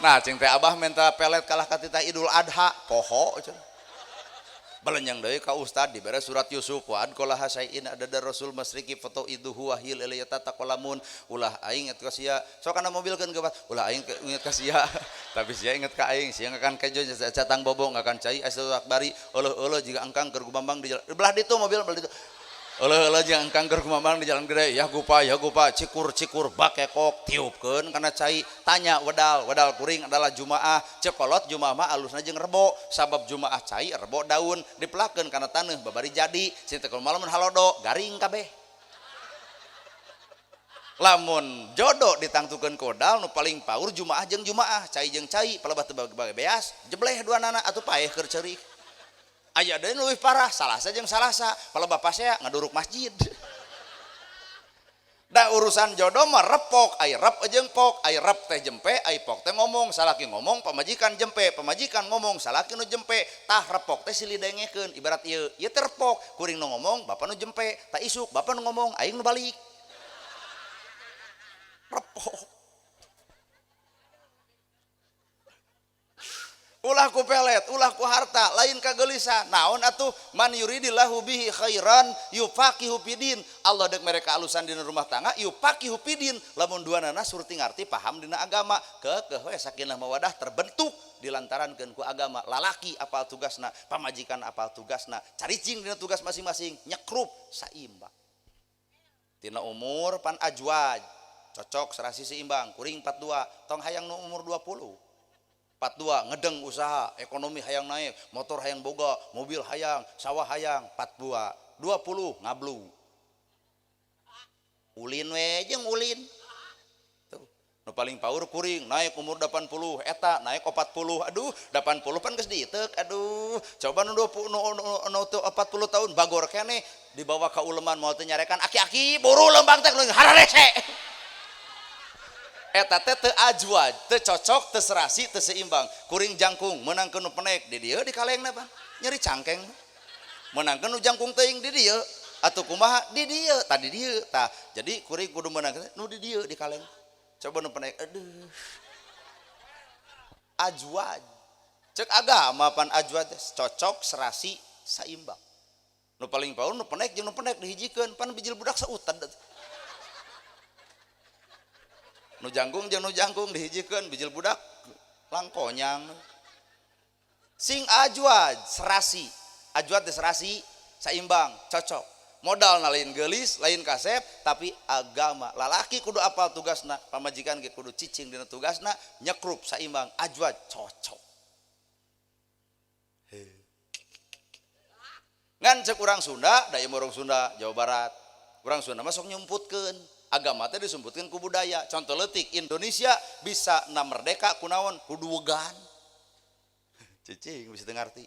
nah cing teh abah minta pelet kalah katita Idul Adha poho cenah balenyang deui ka ustad dibere surat Yusuf wa adqala hasain adada rasul masriki foto iduhu wahil ilayata taqalamun ulah aing inget ka sia sok kana mobilkeun ke ulah aing inget ka sia tapi sia inget ka aing sia ngakan kejo catang bobong ngakan cai asal akbari eueuh jiga engkang keur gumambang di belah ditu mobil belah ditu eueuh jiga engkang keur gumambang di jalan gede ya gupa cikur bakekok tiupkeun kana cai tanya wedal kuring adalah jumaah cekolot jumaah mah alusna jeung rebo sabab jumaah cai rebo daun dipelakeun kana taneuh babari jadi sinten kalau malamun halodo garing kabeh lamun jodoh ditangtukeun kodal nu paling paur jumaah jeung jumaah cai jeung cai palebat teu beas jebleh duanana atuh paeh keur ceurik aya deui nu leuwih parah salasa jeung salasa palebat pasea ngaduruk masjid da urusan jodoh mah repok ai rep jeung pok ai rep teh jempe ai pok teh ngomong salaki ngomong pamajikan jempe pamajikan ngomong salaki nu jempe tah repok teh silih dengekeun ibarat ieu teh repok kuring nu ngomong bapa nu jempe tah isuk bapa nu ngomong aing nu balik repok ulah ku pelet ulah ku harta lain kageulisan naon atuh man yuridillahu bihi khairan yufaqihu fidin Allah deuk mereka alusan dina rumah tangga yufaqihu fidin lamun duanana surti ngarti paham dina agama keukeuh we sakinah mawadah terbentuk dilantarankeun ku agama lalaki apal tugasna pamajikan apal tugasna caricing dina tugas masing-masing nyekrup saimbang tina umur pan ajwaj cocok serasi seimbang kuring 42 tong hayang nu umur 20 42 ngedeng usaha ekonomi hayang naik motor hayang boga mobil hayang sawah hayang 42 20 ngablu ulin we jeung ulin tuh nu paling paur kuring naik umur 80 eta naik 40 aduh 80 pan geus diiteuk aduh coba nu 20 nu 40 tahun bagor keneh dibawa ka uleman moal teu nyarekan aki-aki buru lembang teh hararese eta teh teu ajwad teu cocok teu serasi teu seimbang kuring jangkung meunangkeun nu penek di dieu di kalengna Bang nyeri cangkeng meunangkeun nu jangkung teuing di dieu atuh kumaha di dieu tadi dieu tah jadi kuring kudu meunangkeun nu di dieu di kaleng coba nu penek aduh ajwad cek agama pan ajwad cocok serasi saimbang nu paling paur nu penek jeung nu penek dihijikeun pan bijil budak sautad nu jangkung jeung nu jangkung dihijikeun bijil budak langkonyang sing ajwad serasi ajwad teh serasi saimbang cocok modal lain geulis lain kasep tapi agama lalaki kudu apal tugasna pamajikan ge kudu cicing dina tugasna nyekrup saimbang ajwad cocok ngan cek urang Sunda da ieu urang Sunda Jawa Barat urang Sunda mah sok nyumputkeun agama teh disumputkeun ku budaya contoh leutik Indonesia bisa na merdeka kunaon kudu wegan cicing bisa teu ngarti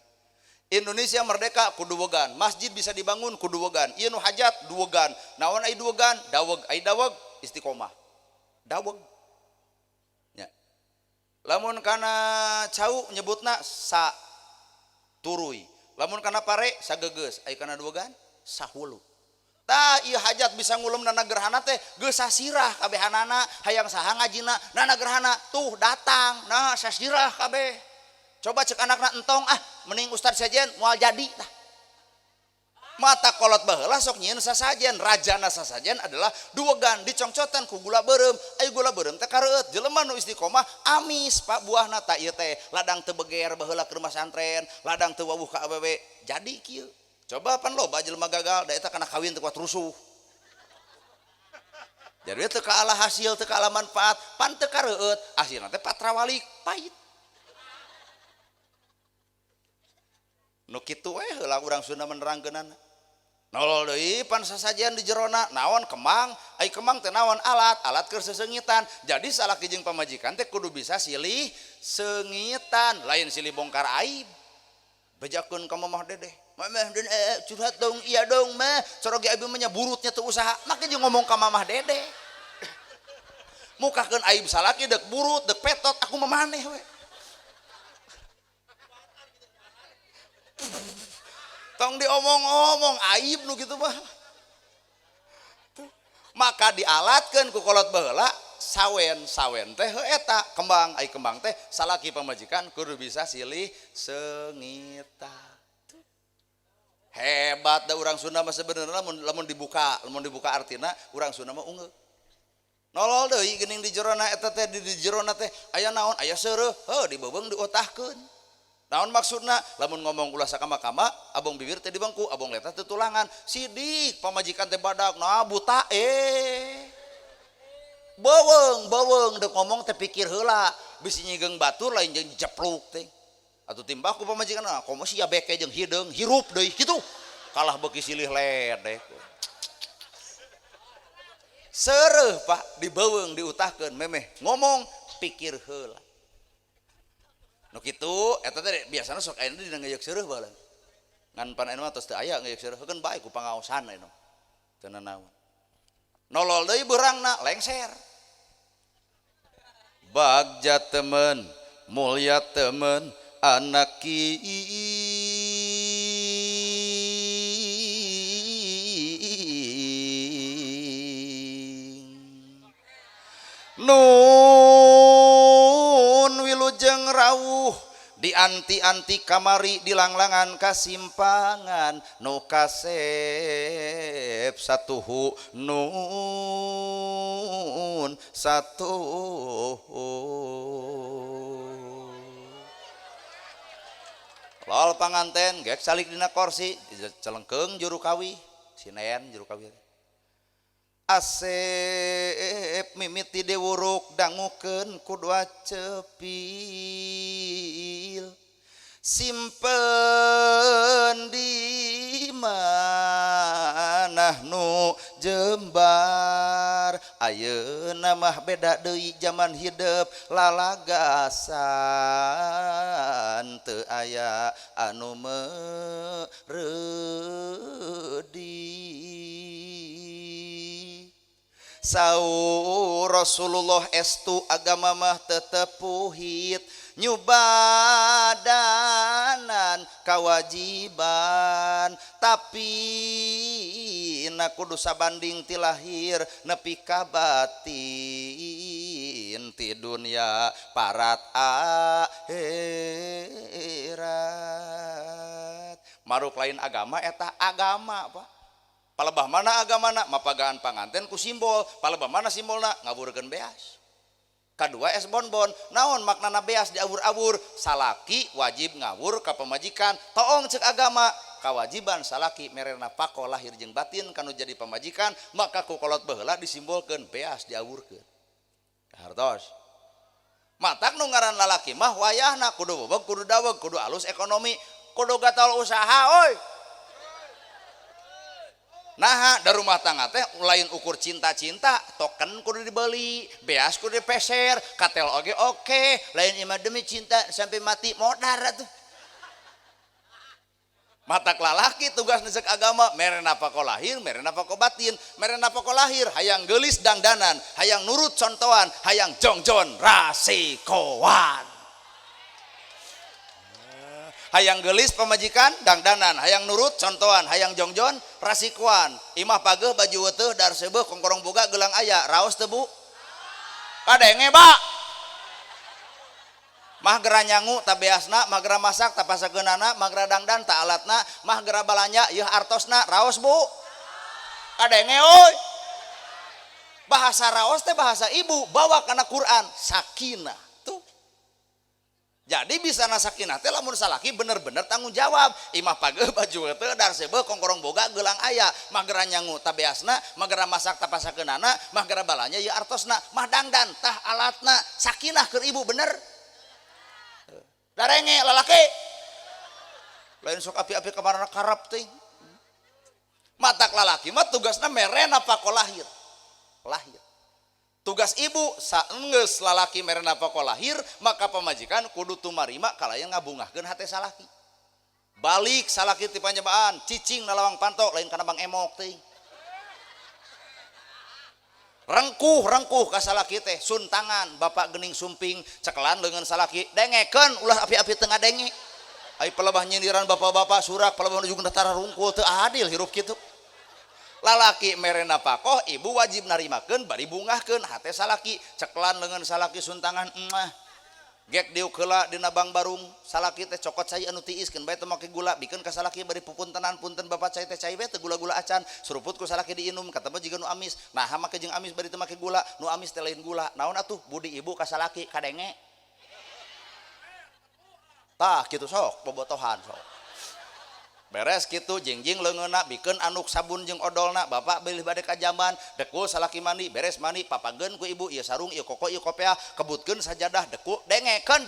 Indonesia merdeka kudu wogan, masjid bisa dibangun kudu wogan, ieu nu hajat duwogan, naon ai duwogan, daweg ai daweg istiqomah. Daweg. Nya. Lamun kana cau nyebutna sa turuy. Lamun kana pare sagegeus, ai kana duwogan sahulu. Tah ieu hajat bisa ngulum nana gerhana teh geus sasirah kabehanana, hayang saha ngajina nana gerhana tuh datang, nah sasirah kabeh. Coba cek anakna entong mending ustad sajian moal jadi tah. Mata kolot baheula sok nyieun sasajen, rajana sasajen adalah duwegan dicongcotan ku gula beureum. Aya gula beureum teh kareueut, jelema nu istiqomah amis Pak buahna tah ieu teh ladang teu beger baheula ke rumah santren, ladang teu wawuh ka awewe. Jadi kieu. Coba pan loba jelema gagal da eta kana kawin teu kuat rusuh. Jadi teu kaala hasil, teu kaala manfaat, pan teu kareueut, akhirna teh patrawalik pahit. Nu kitu heula urang Sunda menerangkeunana. Nolol deui pan sasajian di jerona naon kemang, ai kemang teh naon alat keur sesengitan. Jadi salaki jeung pamajikan teh kudu bisa silih sengitan, lain silih bongkar aib. Bejakeun ka Mamah Dedeh. Mamah Dedeh curhat dong, iya dong mah. Soroge abi mah nya burutnya teu usaha, make jeung ngomong ka Mamah Dedeh. Mukakeun aib salaki deuk burut, deuk petot, aku mah maneh we. Tong diomong-omong aib nu gitu mah. Maka dialatkeun ku kolot baheula sawen teh eta kembang ai kembang teh salaki pamajikan kudu bisa silih sengita. Hebat da urang Sunda mah sebenarnya lamun dibuka artina urang Sunda mah ungeuk. Nolol deui geuning di jerona eta teh di jerona teh aya naon aya seureuh dibebeung diotahkeun. Naon maksudna lamun ngomong ulah sakama-kama abong bibir teh di bangku abong leta teh tulangan sidik pamajikan teh badak nah buta beuweung deuk ngomong teh pikir heula bisi nyigeung batur lain jeung jepluk teh atuh timbah ku pamajikan komo sia beke jeung hideung hirup deui kitu kalah beuki silih ledek seureuh Pak dibeuweung diutahkeun memeh ngomong pikir heula. Nu kitu eta teh biasana sok aya dina ngayeuk seureum bae. Ngan pan anu tos teu aya ngayeuk seureum heukeun bae ku pangaosan anu. Teu nanaon. Nolol deui beurangna lengser. Bagja temen, mulya temen, anak nun wilujeng rawuh dianti-anti kamari dilanglangan kasimpangan nu kasep satuhu nun satuhu lol panganten gek salik dina kursi celengkeung juru kawi sinen juru kawi asep mimiti diwuruk dangukeun kudua cepil simpen di manah nu jembar ayeuna mah beda deui zaman hidup lalagasan teu aya anu meuredi saur Rasulullah estu agama mah tetep puhit nyubadanan kawajiban tapi na kudu sabanding ti lahir nepi ka batin ti dunya parat akhirat maruk lain agama eta agama Pak. Palebah mana agamana mapagaan panganten ku simbol palebah mana simbolna ngaburkeun beas kadua es bonbon naon maknana beas diawur-awur salaki wajib ngawur ka pamajikan toong cek agama kawajiban salaki merena pako lahir jeung batin kanu jadi pamajikan maka ku kolot baheula disimbolkeun beas diawurkeun hartos matak nu ngaran lalaki mah wayahna kudu bobog kudu daweg kudu alus ekonomi kudu gatol usaha oi. Nah, da rumah tangga teh lain ukur cinta-cinta, token kudu dibeli, beas kudu dipeser, katel oge, lain imah demi cinta sampai mati modar atuh. Matak lalaki tugas nezek agama mere nafaqah lahir mere nafaqah batin. Mere nafaqah lahir hayang geulis dangdanan, hayang nurut contohan, hayang jongjon rasikoan. Hayang geulis pamajikan dangdanan, hayang nurut contohan, hayang jongjon rasikoan. Imah pageuh baju weuteuh dar seubeuh kongkorong boga gelang aya raos teu Bu? Kadenge Ba. Mah gera nyangu tak beasna, mah gera masak tak pasageunana, mah gera dangdan tak alatna, mah gera balanja ieu artosna raos Bu. Kadenge euy. Bahasa raos teh bahasa ibu, bawa kana Quran sakinah tuh. Jadi bisa na sakinah teh lamun salaki bener-bener tanggung jawab. Imah pageuh baju teu dar seubeuh kongkorong boga gelang aya, mah gera nyangu tak beasna, mah gera masak tak pasageunana, mah gera balanja ieu artosna, mah dangdan tah alatna, sakinah keur ibu bener. Darenge lalaki lain sok api-api kamarana karap teh. Matak lalaki mah tugasna mere nafaqah lahir. Tugas ibu saenggeus lalaki mere nafaqah lahir maka pamajikan kudu tumarima kalaya ngabungahkeun hate salaki. Balik salaki ti panjabaan cicing na lawang pantok lain kana bang emok teh. Rengkuh ka salaki teh suntangan bapak geuning sumping cekelan leungeun salaki dengekeun ulah api-api teu ngadenge. Ai pelebah nyindiran bapak-bapak surak pelebah nuju tara rungkul teu adil hirup kitu. Lalaki mere nafaqah ibu wajib narimakeun bari bungahkeun hate salaki cekelan leungeun salaki suntangan gek diuk heula dina bang barung salaki teh cokot cai anu tiiskeun bae teu make gula bikeun ka salaki bari pupuntenan punten bapak cai teh cai we teu gula-gula acan suruput ku salaki diinum kata mah jiga nu amis nah make jeung amis bari teu make gula nu amis teh lain gula naon atuh budi ibu ka salaki kadenge tah kitu sok bobotohan sok beres kitu jingjing leungeunna bikeun anuk sabun jeung odolna bapak beulih bade ka jamban deku salaki mandi beres mandi papageun ku ibu ieu sarung ieu koko ieu kopiah kebutkeun sajadah deku dengekeun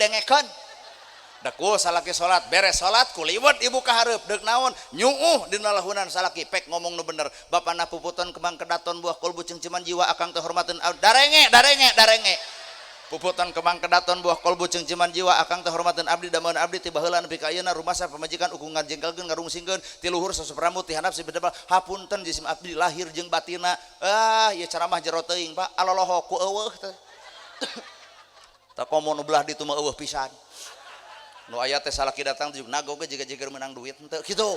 deku salaki salat beres salat kuliwet ibu ka hareup deuk naon nyuuh dina lahunan salaki pek ngomong nu bener bapana puputon kembang kedaton buah kolbu cengceman jiwa akang teh hormateun darenge puputan kembang kedaton buah kolbu cengceman jiwa akang teh hormateun abdi dameun abdi ti baheula nepi ka ayeuna rumasa pamajikan uku ngajengkelkeun ngarungsingkeun ti luhur sasuprambut ti handap si bedebal hapunten jisim abdi lahir jeung batina ieu ceramah jero teuing Pak aloloho ku eueuh teh tak komo nu belah ditu mah eueuh pisan nu aya teh salaki datang tujuh nago ge jiga-jiga menang duit henteu kitu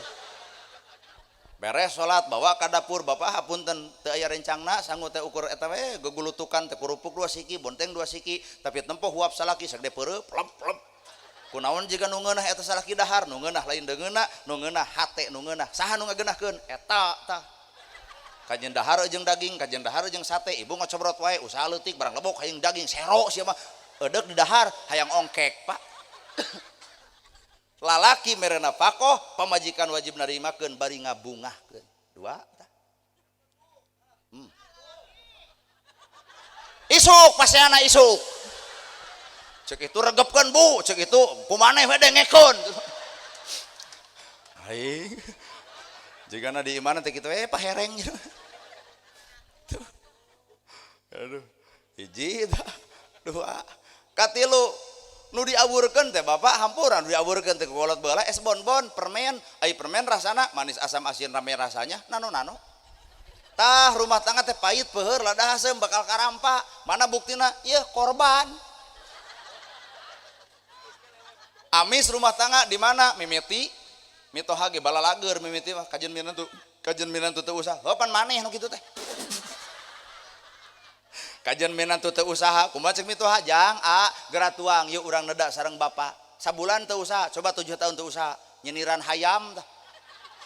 beres salat bawa ka dapur bapak hapunten teu aya rencangna sanggup teh ukur eta we gegulutukan teh kurupuk 2 siki bonteng 2 siki tapi tempoh huap salaki sagede peureup plep kunaon jiga nu ngeunah eta salaki dahar nu ngeunah lain deungeuna nu ngeunah hate nu ngeunah saha nu ngageunahkeun eta tah kajen dahar jeung daging kajen dahar jeung sate ibu ngocobrot wae usaha leutik barang lebok hayang daging sero sia mah eudeup di dahar hayang ongkek Pak lalaki mere nafaqah pamajikan wajib narimakeun bari ngabungahkeun 2 isuk paseana isuk cek itu regepkeun Bu cek itu kumaneh we dengekeun ai jigana di imana teh kitu pahereng aduh hiji 2 katilu nu diawurkeun teh bapak hampuran diawurkeun teh kolot baheula es bonbon permen ai permen rasana manis asam asin rame rasanya nano tah rumah tangga teh pahit peuheur ladah asem bakal karampa mana buktina ieu korban amis rumah tangga di mana mimiti mitoha ge balalager mimiti mah kajen minantu teu usah heupan maneh nu kitu teh kajian menantu teu usaha kumaha cek mitoha jang geura tuang yeuh urang neda sareng bapak sabulan teu usaha coba 7 tahun teu usaha nyeniran hayam tah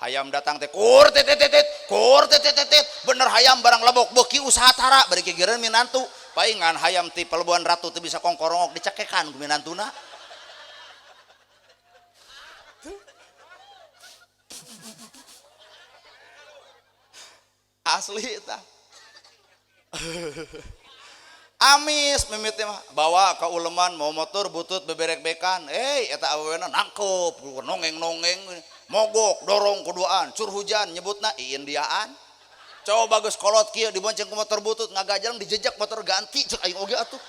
hayam datang teh kur titit bener hayam barang lebok beuki usaha tara bari kigireun minantu paingan hayam ti pelebuan ratu teu bisa kongkorongok dicekekan ku minantuna asli tah amis mimiti mah bawa ka uleman mau motor butut beberek-bekan eta awewena nangkep nongeng-nongeng mogok dorong kuduaan cur hujan nyebutna iindiaan coba bagus kolot kieu dibonceng ku motor butut ngagajalang dijejak motor ganti cek aing oge atuh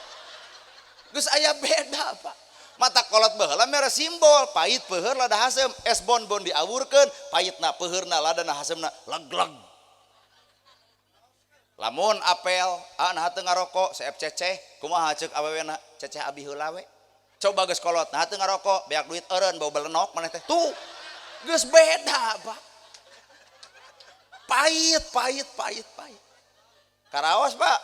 geus aya beda Pak mata kolot baheula mere simbol pahit peuheur lada hasem es bonbon diawurkeun pahitna peuheurna ladana hasemna leg-leg. Lamun apel nah teu ngarokok seep ceceh kumaha ceuk awewena ceceh abi heula we coba geus kolot nah teu ngarokok beak duit eureun bau belenok maneh teh tuh geus beda Pak. Pahit karaos Pak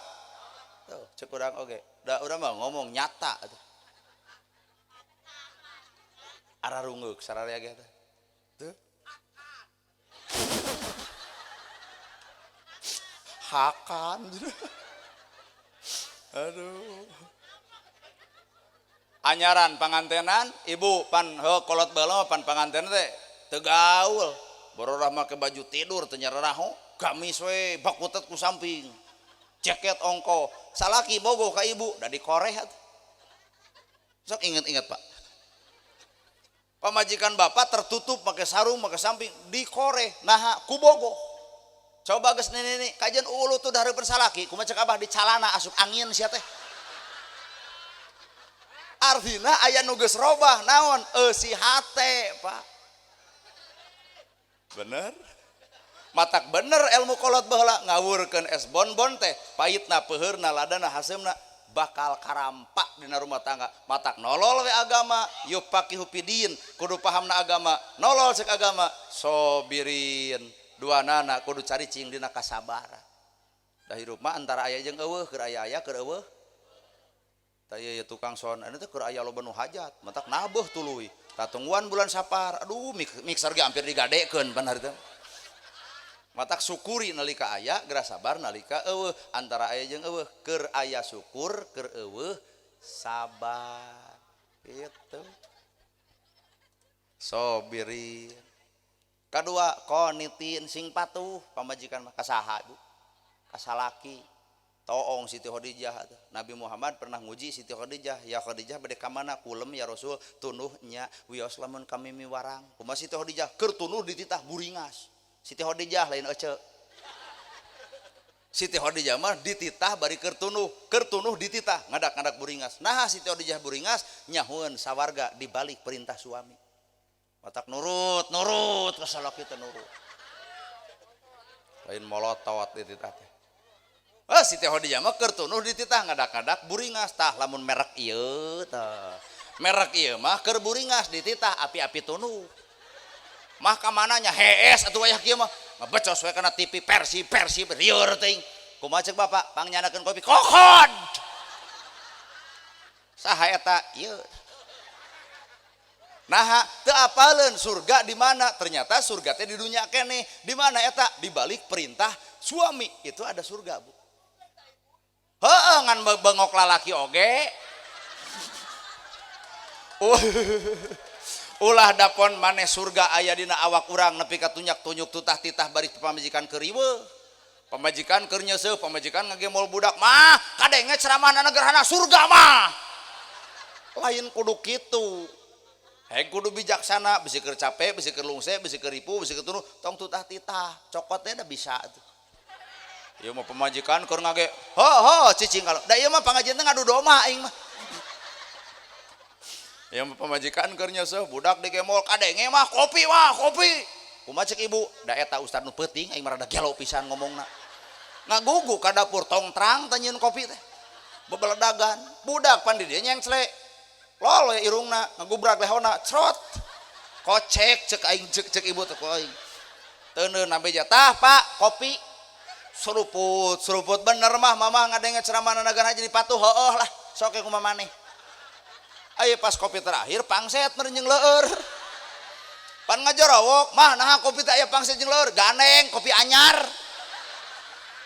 tuh ceuk urang oge da urang mah ngomong nyata tuh ararungeuk sararea ge teh tuh hakan aduh anyaran pangantenan ibu pan kolot baheula pan panganten teh teu gaul bororah make baju tidur teu nyararaho gamis we bakutet ku samping jaket ongko salaki bogoh ka ibu da dikoreh atuh sok inget-inget Pak pamajikan bapak tertutup pakai sarung pakai samping dikoreh nah ku bogoh coba geus nini kajian ulu tuh dari salaki kumaha cek abah di calana asup angin sia teh artina aya nu geus robah naon eusi hate Pak bener matak bener ilmu kolot baheula ngawurkeun es bonbon teh pahitna peuheurna ladana hasemna bakal karampak dina rumah tangga matak nolol we agama yuk pakihu pidin kudu pahamna agama nolol cek agama sobirin duanana kudu caricing dina kasabaran da hirup mah antara aya jeung eueuh keur aya keur eueuh tah ieu tukang son anu teh keur aya loba nu hajat matak nabeuh tuluy tatungguan bulan Sapar aduh mixer ge hampir digadekeun pan harita matak syukuri nalika aya geura sabar nalika eueuh antara aya jeung eueuh keur aya syukur keur eueuh sabar gitu sobirin kadua qanitin sing patuh pamajikan mah kasaha Bu kasalaki toong Siti Khadijah Nabi Muhammad pernah nguji Siti Khadijah ya Khadijah bade ka mana kulem ya Rasul tunuh nya wios lamun kami miwarang kumaha Siti Khadijah keur tunuh dititah buringas Siti Khadijah lain ece Siti Khadijah mah dititah bari keur tunuh dititah ngadak-ngadak buringas nah Siti Khadijah buringas nyahueun sawarga dibalik perintah suami matak nurut kasalaki teh nurut lain molotowat dititah teh Siti Khadijah mah keur tunuh dititah ngadak-ngadak buringas tah lamun merek ieu tah merek ieu mah keur buringas dititah api-api tunuh mah ka mananya hees atuh aya kieu mah ngabecos we kana TV Persib rieur teuing kumaha ceuk Bapak pangyanakeun kopi kokod saha eta ieu nah teu apaleun surga di mana ternyata surga teh di dunya keneh di mana eta di balik perintah suami itu ada surga Bu heueuh ngan bengok lalaki oge ulah dapon maneh surga aya dina awak urang nepi ka tunyak-tunyuk tutah-titah bari pamajikan keur riweuh pamajikan keur nyeuseuf pamajikan ngagemol budak mah kadenge ceramahna gerhana surga mah lain kudu kitu heng kudu bijaksana bisi keur capek bisi keur lungse bisi keur ripu bisi keur tunuh tong tutah-titah cokotnya da bisa tuh ieu mah pamajikan keur ngage ho cicing kalau da ieu mah pangajian teh ngadu domba aing mah ieu mah pamajikan keur nyeuseuf budak di kemol kadenge mah kopi kumaha ceuk ibu da eta ustad nu peuting aing mah rada gelo pisan ngomongna ngagugu ka dapur tong terang teh nyieun kopi teh bebeledagan budak pan di dieu nyengsle lol ya irungna ngagubrak lehona crot kocek cek aing cek ibu teh ku aing teuneun nambe jatah Pak kopi seruput bener mah mamah ngadenge ceramah nagana jadi patuh heueuh lah sok ke kumaha maneh aya pas kopi terakhir pangset meureun jeung leueur pan ngajorowok mah nah kopi teh aya pangset jeung leueur ganeng kopi anyar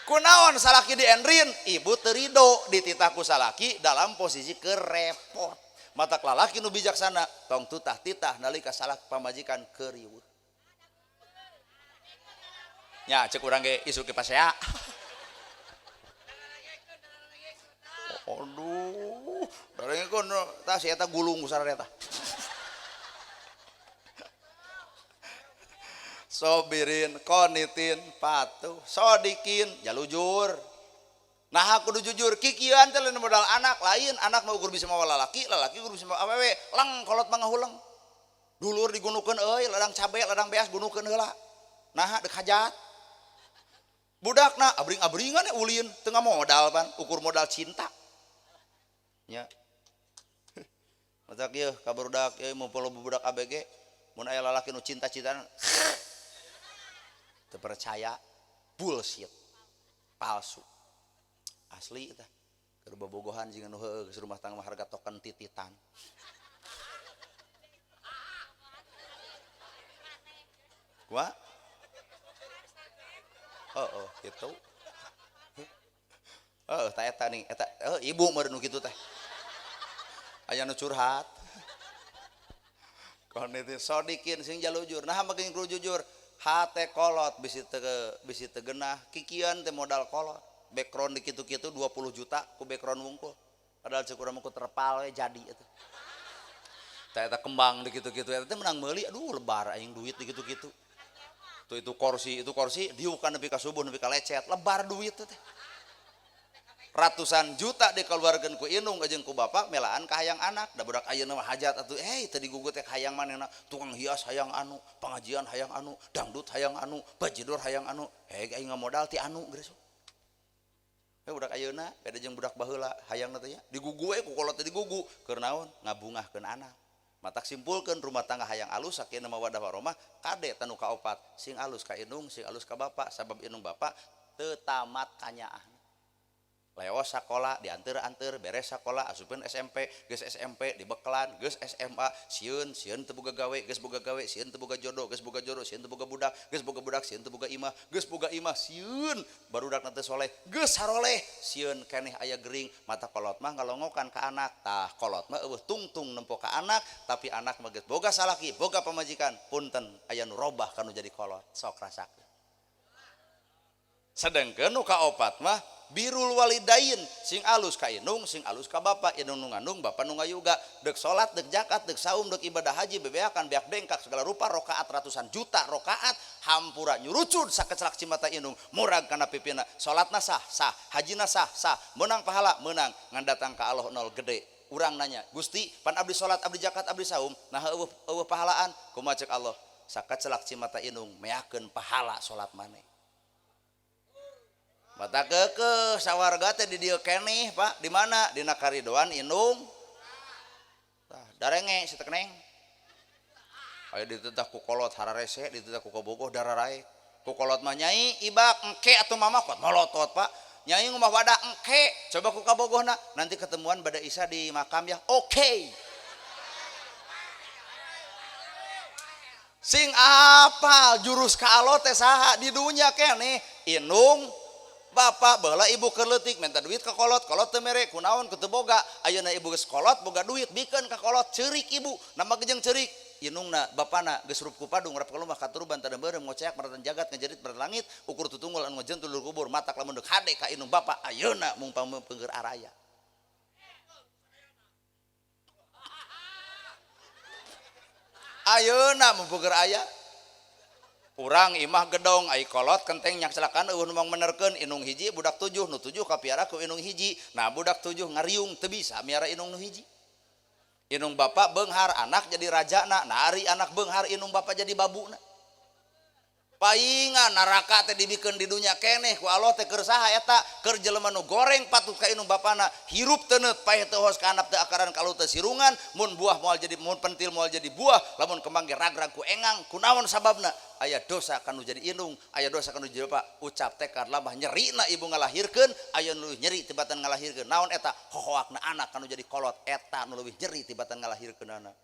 kunaon salaki di endrin ibu teu rido dititah ku salaki dalam posisi keur repot matak lalaki nu bijaksana tong tutah-titah nalika salaki pamajikan keur riweuh nya cek urang ge isu ke pasea aduh darengeun tah si eta gulung sarareta sobirin qanitin patuh sodikin jalujur Nah aku udah jujur kikian teh lain modal anak lain anak mau ukur bisa mawa lalaki ukur bisa mawa awewe lang kolot mangga hulang dulur digunukeun euy ladang cabe ladang beas gunukeun heula nah dek hajat budakna abring-abringan ya ulin tengah modal pan ukur modal cinta nya matak ieu ka barudak ieu mumpul budak ABG mun aya lalaki nu cinta-cintaan teu percaya bullshit palsu asli tah keur bobogohan jeung anu heueuh geus rumah tangga harga token tititan kumaha gitu tah eta nih eta ibu meureun nu kitu teh aya nu curhat kon itu sodikin sing jalujur nah makin kudu jujur hate kolot bisi teu geunah kikian teh modal kolot background di kitu-kitu 20 juta ku background wungkul padahal ceuk urang ku terpal we jadi eta tah eta kembang di kitu-kitu eta teh menang meuli aduh lebar aing duit di kitu-kitu tuh itu kursi diukan nepi ka subuh nepi ka lecet lebar duit teh ratusan juta dikeluarkeun ku indung jeung ku bapak melaan ka hayang anak da budak ayeuna mah hajat atuh teu digugut teh hayang manehna tukang hias hayang anu pengajian hayang anu dangdut hayang anu bajidor hayang anu aing ngamodal ti anu geus budak ayeuna beda jeung budak baheula hayangna teh digugu ku kolot teh digugu keur naon ngabungahkeun anak matak simpulkeun rumah tangga hayang alus sakieu mah wadah waromah kade tanu kaopat sing alus ka indung sing alus ka bapak sabab indung bapak teu tamat kanyaah leos sakola dianteur beres sakola asupkeun SMP geus SMP dibeklan geus SMA sieun teu boga gawe geus boga gawe sieun teu boga jodoh geus boga jodoh sieun teu boga budak geus boga budak sieun teu boga imah geus boga imah sieun barudakna teu soleh geus saroleh sieun keneh aya gering mata kolot mah ngalongokan ka anak tah kolot mah eueuh tungtung nempo ka anak tapi anak mah geus boga salaki boga pamajikan punten aya nu robah kanu jadi kolot sok rasakeun sedengkeun nu kaopat mah birul walidain sing alus ka indung sing alus ka bapak indung nu ngandung bapak nu ngayuga deuk salat deuk zakat deuk saum deuk ibadah haji bebeakan beak dengkak segala rupa rakaat ratusan juta rakaat hampura nyurucud sakecelak cimata indung murag kana pipina salatna sah hajina sah menang pahala menang ngan datang ka Allah nol gede urang nanya Gusti pan abdi salat abdi zakat abdi saum nah eueuh pahalaan kumaha ceuk Allah sakecelak cimata indung meakeun pahala salat maneh mata keke sawarga teh di dieu keneh Pak di mana dina karidoan indung tah darenge si teu keneng aya diteudah ku kolot hararese diteudah ku kabogoh dararae ku kolot mah nyai ibak engke atuh mama kot molotot Pak nyai ngomah wadah engke coba ku kabogohna nanti ketemuan bada isya di makam ya oke. Sing apa jurus ka Allah teh saha di dunya keneh indung bapak baheula ibu keur leutik minta duit ka kolot teu mere kunaon ku teu boga ayeuna ibu geus kolot boga duit bikeun ka kolot ceurik ibu nama gejeng ceurik indungna bapana geus rup ku padung rap ka lumah katuruban teu beureum ngoceak maratan jagat ngajerit maratan langit ukur tutunggul anu ngajentul di kubur matak lamun deuk hade ka indung bapak ayeuna mung pangeur araya ayeuna mung pangeur aya urang imah gedong ai kolot kenteng nyak celakan eueuh nu menerkeun indung hiji budak 7 nu 7 kapiara ku indung hiji nah budak 7 ngariung teu bisa miara indung nu hiji indung bapak beunghar anak jadi rajana nah ari anak beunghar indung bapak jadi babuna paingan neraka teh dibikeun di dunya keneh ku Allah teh keur saha eta keur jelema nu goreng patut ka indung bapana hirup teu neut paeh teu hos ka handap teu akaran kalau teu sirungan mun buah moal jadi mun pentil moal jadi buah lamun kembang ge ragrag ku engang kunaon sababna aya dosa kanu jadi indung aya dosa kanu jadi bapak ucap tekad lamah nyerina ibu ngalahirkeun aya nu nyeri tibatan ngalahirkeun naon eta hohoakna anak kanu jadi kolot eta nu leuwih nyeri tibatan ngalahirkeunana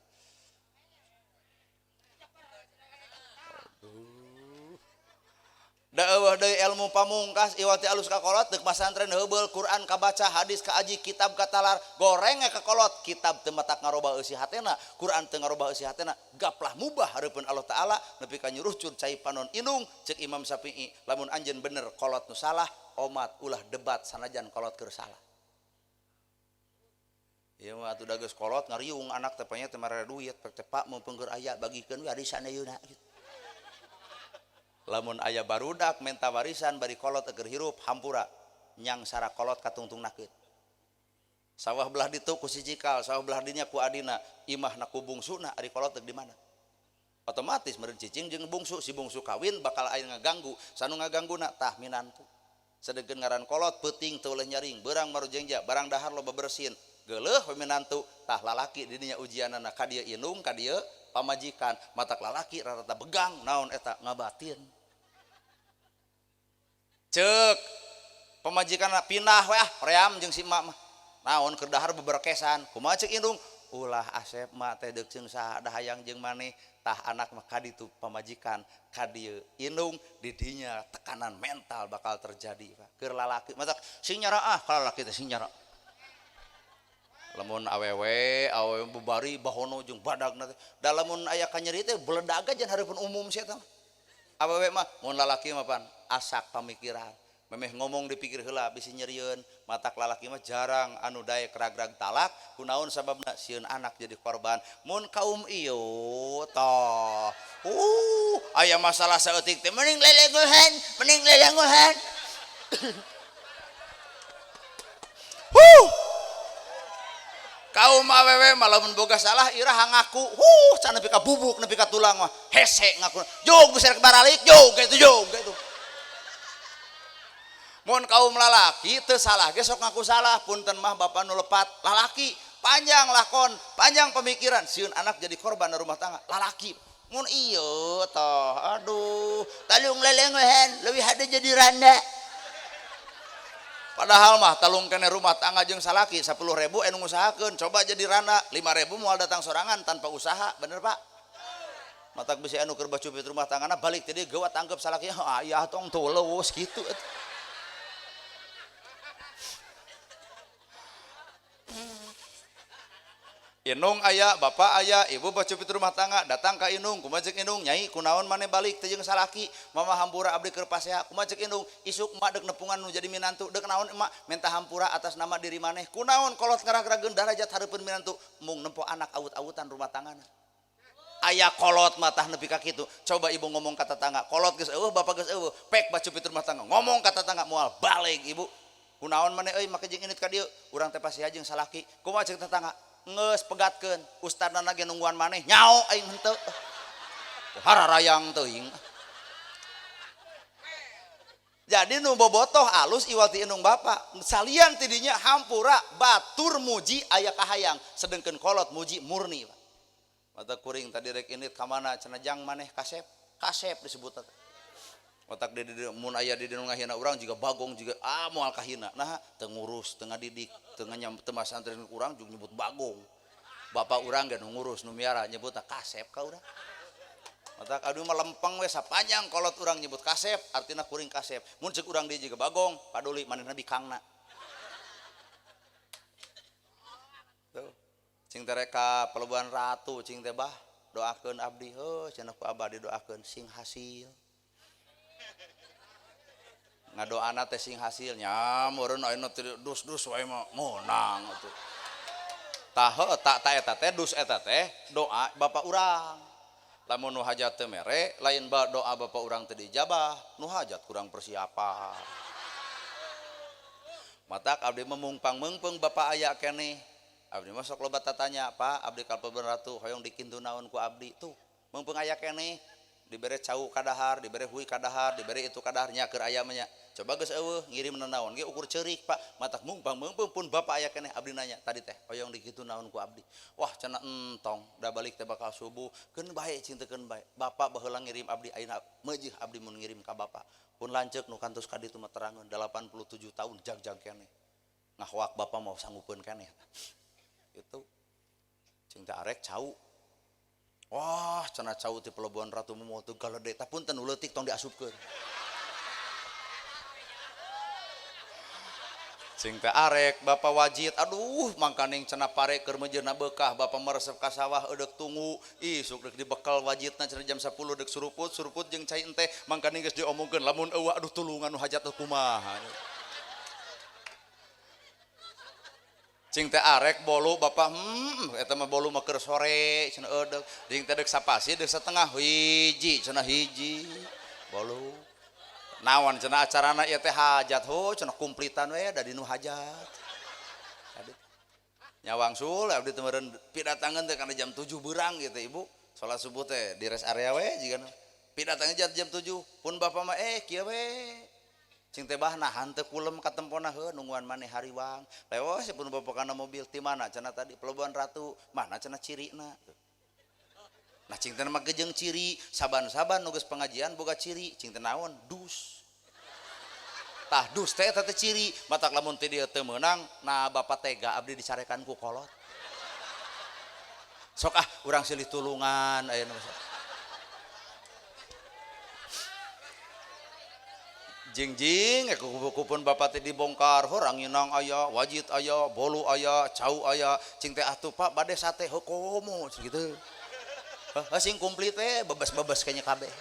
da eueuh deui ilmu pamungkas iwati alus ka kolot deuk masantren heubeul Quran kabaca hadis kaaji kitab katalar goreng ka kolot kitab teu matak ngarobah eusi hatena Quran teu ngarobah eusi hatena gaplah mubah hareupeun Allah taala nepi ka nyuruhcun cai panon indung ceuk Imam Syafi'i lamun anjeun bener kolot nu salah omat ulah debat sanajan kolot keur salah ieu mah atuh da geus kolot ngariung anak teh panya teh marada duit teh Pak mun peungeur aya bagikeun we arisan ayeuna gitu lamun aya barudak minta warisan bari kolot keur hirup hampura nyang sara kolot katungtung nakit sawah belah ditu ku si cikal sawah belah dinya ku adina imah na ku bungsuna ari kolot di mana otomatis meureun cicing jeung bungsu si bungsu kawin bakal aya ngaganggu sanu ngagangguna tah minantu sadegeun ngaran kolot peuting teu oleh nyaring beurang marujengja barang dahar loba bersin geuleuh we minantu tah lalaki di dinya ujianana ka dieu indung ka dieu pamajikan matak lalaki rarata begang naon eta ngabatin ceuk pamajikan pindah we hoream jeung si emak mah naon keur dahar beberkesan kumaha ceuk indung ulah Asep mah teh deuk ceung saha da hayang jeung maneh tah anak mah kaditu pamajikan ka dieu indung di dinya tekanan mental bakal terjadi keur lalaki matak sing nyara ka lalaki teh sing nyara lamun awewe bubari bahono jeung badagna teh da lamun aya kanyeri teh beledag aja hareupeun umum sia tah awewe mah mun lalaki mah pan asak pamikiran memeh ngomong dipikir heula bisi nyerieun matak lalaki mah jarang anu daek ragrag talak kunaon sababna sieun anak jadi korban mun kaum ieu toh aya masalah saeutik teh mending lelenguhan kaum awewe malah mun boga salah iraha ngaku can nepi ka bubuk nepi ka tulang mah hese ngaku jog bisa baralik jog gitu mun kaum lalaki teu salah ge sok ngaku salah punten mah bapa nu lepat lalaki panjang lakon panjang pemikiran sieun anak jadi korban rumah tangga lalaki mun ieu toh aduh talung lelenguhan leuwih hade jadi randa padahal mah talung kene rumah tangga jeung salaki 10.000 anu ngusahakeun coba jadi randa 5.000 moal datang sorangan tanpa usaha bener Pak matak bisi anu keur bacupit rumah tanggana balik teh dieu geuwat anggap salaki aya tong teu leuweus kitu Inung aya bapak aya ibu bacupit rumah tangga datang ka Inung kumaha ceuk Inung nyai kunaon maneh balik teh jeung salaki mama hampura abdi keur paseha kumaha ceuk Inung isuk emak deuk nepungan nu jadi minantu deuk naon emak minta hampura atas nama diri maneh kunaon kolot ngarag-rageun darajat hareupeun minantu mung nempo anak awut-awutan rumah tanggana aya kolot mah tah nepi ka kitu coba ibu ngomong ka tetangga kolot geus eueuh bapak geus eueuh pek bacupit rumah tangga ngomong ka tetangga moal balik ibu kunaon maneh euy make jeung init ka dieu urang teh paseha jeung salaki kumaha ceuk tetangga ngeus pegatkeun ustadna lagi nungguan maneh nyao aing henteu hararayang teuing jadi nu bobotoh alus iwati enung bapak salian tidinya hampura batur muji aya kahayang sedengkeun kolot muji murni mata kuring tadi rek init ka mana cenah jang maneh kasep disebut otak di mun aya di nu ngahina urang juga bagong juga moal kahina nah teu ngurus teu ngadidik teu teu masantren urang juga nyebut bagong bapak urang ge nu ngurus nu miara nyebutna kasep ka urang otak adu mah lempeng we sapanjang kolot urang nyebut kasep artina kuring kasep mun ceuk urang dia juga bagong paduli manehna bikangna tuh cing teh reka pelebuhan ratu cing teh bah doakeun abdi heuh cenah ku abah didoakeun sing hasil ngadoana teh sing hasilnya meureun ayeuna teh dus-dus wae mah meunang atuh tah tak eta teh dus eta teh doa bapak urang lamun nu hajat teh mere lain doa bapak urang teh dijabah nu hajat kurang persiapan matak abdi meungpang meungpeung bapak aya keneh abdi mah sok loba tatanya Pak abdi kalpeubeun ratu hoyong dikintu naon ku abdi tuh meungpeung aya keneh dibere cau kadahar dibere hui kadahar dibere itu kadahar nya keur aya mah nya coba geus eueuh ngirim naon ge ukur ceurik Pak matak mungpang meungpeung pun bapak aya keneh abdi nanya tadi teh hoyong dikitu naon ku abdi wah cenah entong da balik teh bakal subuh keun bae cing teh keun bae bapak baheula ngirim abdi ayeuna meujih abdi mun ngirim ka bapak pun lanceuk nu kantos ka ditu mah terangeun 87 tahun jag-jag keneh ngahwak bapak mau sanggupeun keneh itu cing teh arek cau wah cenah cau ti pelebuhan ratu momo teu galede tah punten nu leutik tong diasupkeun cing teh arek bapak wajid aduh mangkaning cenah pare keur mejeuna beukah bapak meresep ka sawah eudek tunggu isuk deuk dibekal wajidna cenah jam 10 deuk suruput jeung cai ente mangkaning geus diomongkeun lamun eueuh aduh tulungan nu hajat teh kumaha cing teh arek bolu bapak eta mah bolu mah keur sore cenah eudeuh jeung teh deuk sapasi deuk setengah hiji cenah hiji bolu naon cenah acarana ieu teh hajat cenah kumplitan we da dinu hajat nyawangsul abdi teu meureun pidatangeun teh kana jam 7 beurang gitu ibu salat subuh teh di rest area we jigana pidatangeun jam 7 pun bapak mah kieu we cing teh bah nahan teu kulem ka tempona heuh nungguan maneh hariwang leos pun bapak kana mobil ti mana cenah tadi Pelabuhan Ratu mana cenah cirina nah cing teh mah gejeng ciri saban-saban nu geus pengajian boga ciri cing teh naon dus tah dus teh eta teh ciri matak lamun teh dieu teu meunang nah bapak tega abdi dicarekan ku kolot sok urang silih tulungan aya nu jing kupun bapak teh dibongkar horang nginang aya wajit aya bolu aya cau aya cing teh atuh Pak bade sate komo gitu sing komplit teh bebas-bebas kayaknya kabeh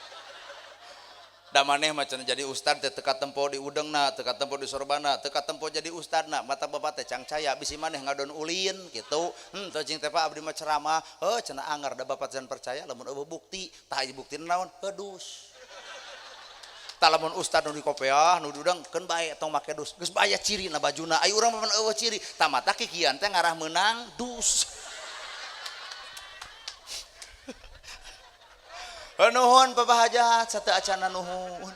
da maneh mah cenah jadi ustad teh teka tempo di udengna teka tempo di sorbana teka tempo jadi ustadna mata bapak teh cangcaya bisi maneh ngadon ulin gitu teu cing teh Pak abdi mah ceramah cenah anggar da bapak can percaya lamun eueuh bukti tah ieu buktina naon dus tah lamun ustad nu di kopeah nu dudang keun bae tong make dus geus baya cirina bajuna ai urang mah eueuh ciri tah mata kikian teh ngarah meunang dus nuhun Bapak Hajat sateu acana nuhun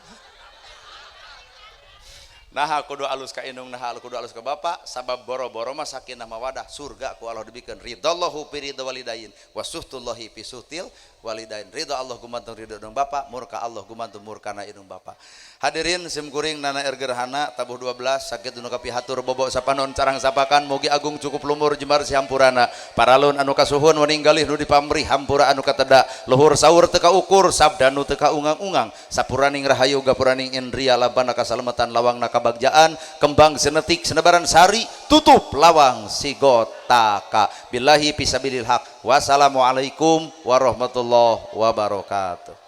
nah kudu alus ka indung nah kudu alus ka bapak sabab boro-boro mah sakinah mawadah surga ku Allah dibikeun ridallahu fi ridha walidain wa suhtullahi fi suhtil walidain ridha Allah gumantung ridha indung bapak murka Allah gumantung murkana indung bapak hadirin sim kuring nana ergerhana tabuh 12 sakit nu kapihatur bobo sapanon carang sapakan mugi agung cukup lumur jembar si hampurana paralun anu kasuhun waninggalih nu dipamrih hampura anu kateda luhur saur teu kaukur sabda nu teu kaungang-ungang sapuraning rahayu gapuraning indria labana kasalamatan lawangna kabagjaan kembang senetik senebaran sari tutup lawang sigotaka billahi fisabilil haq wassalamualaikum warahmatullahi wabarakatuh.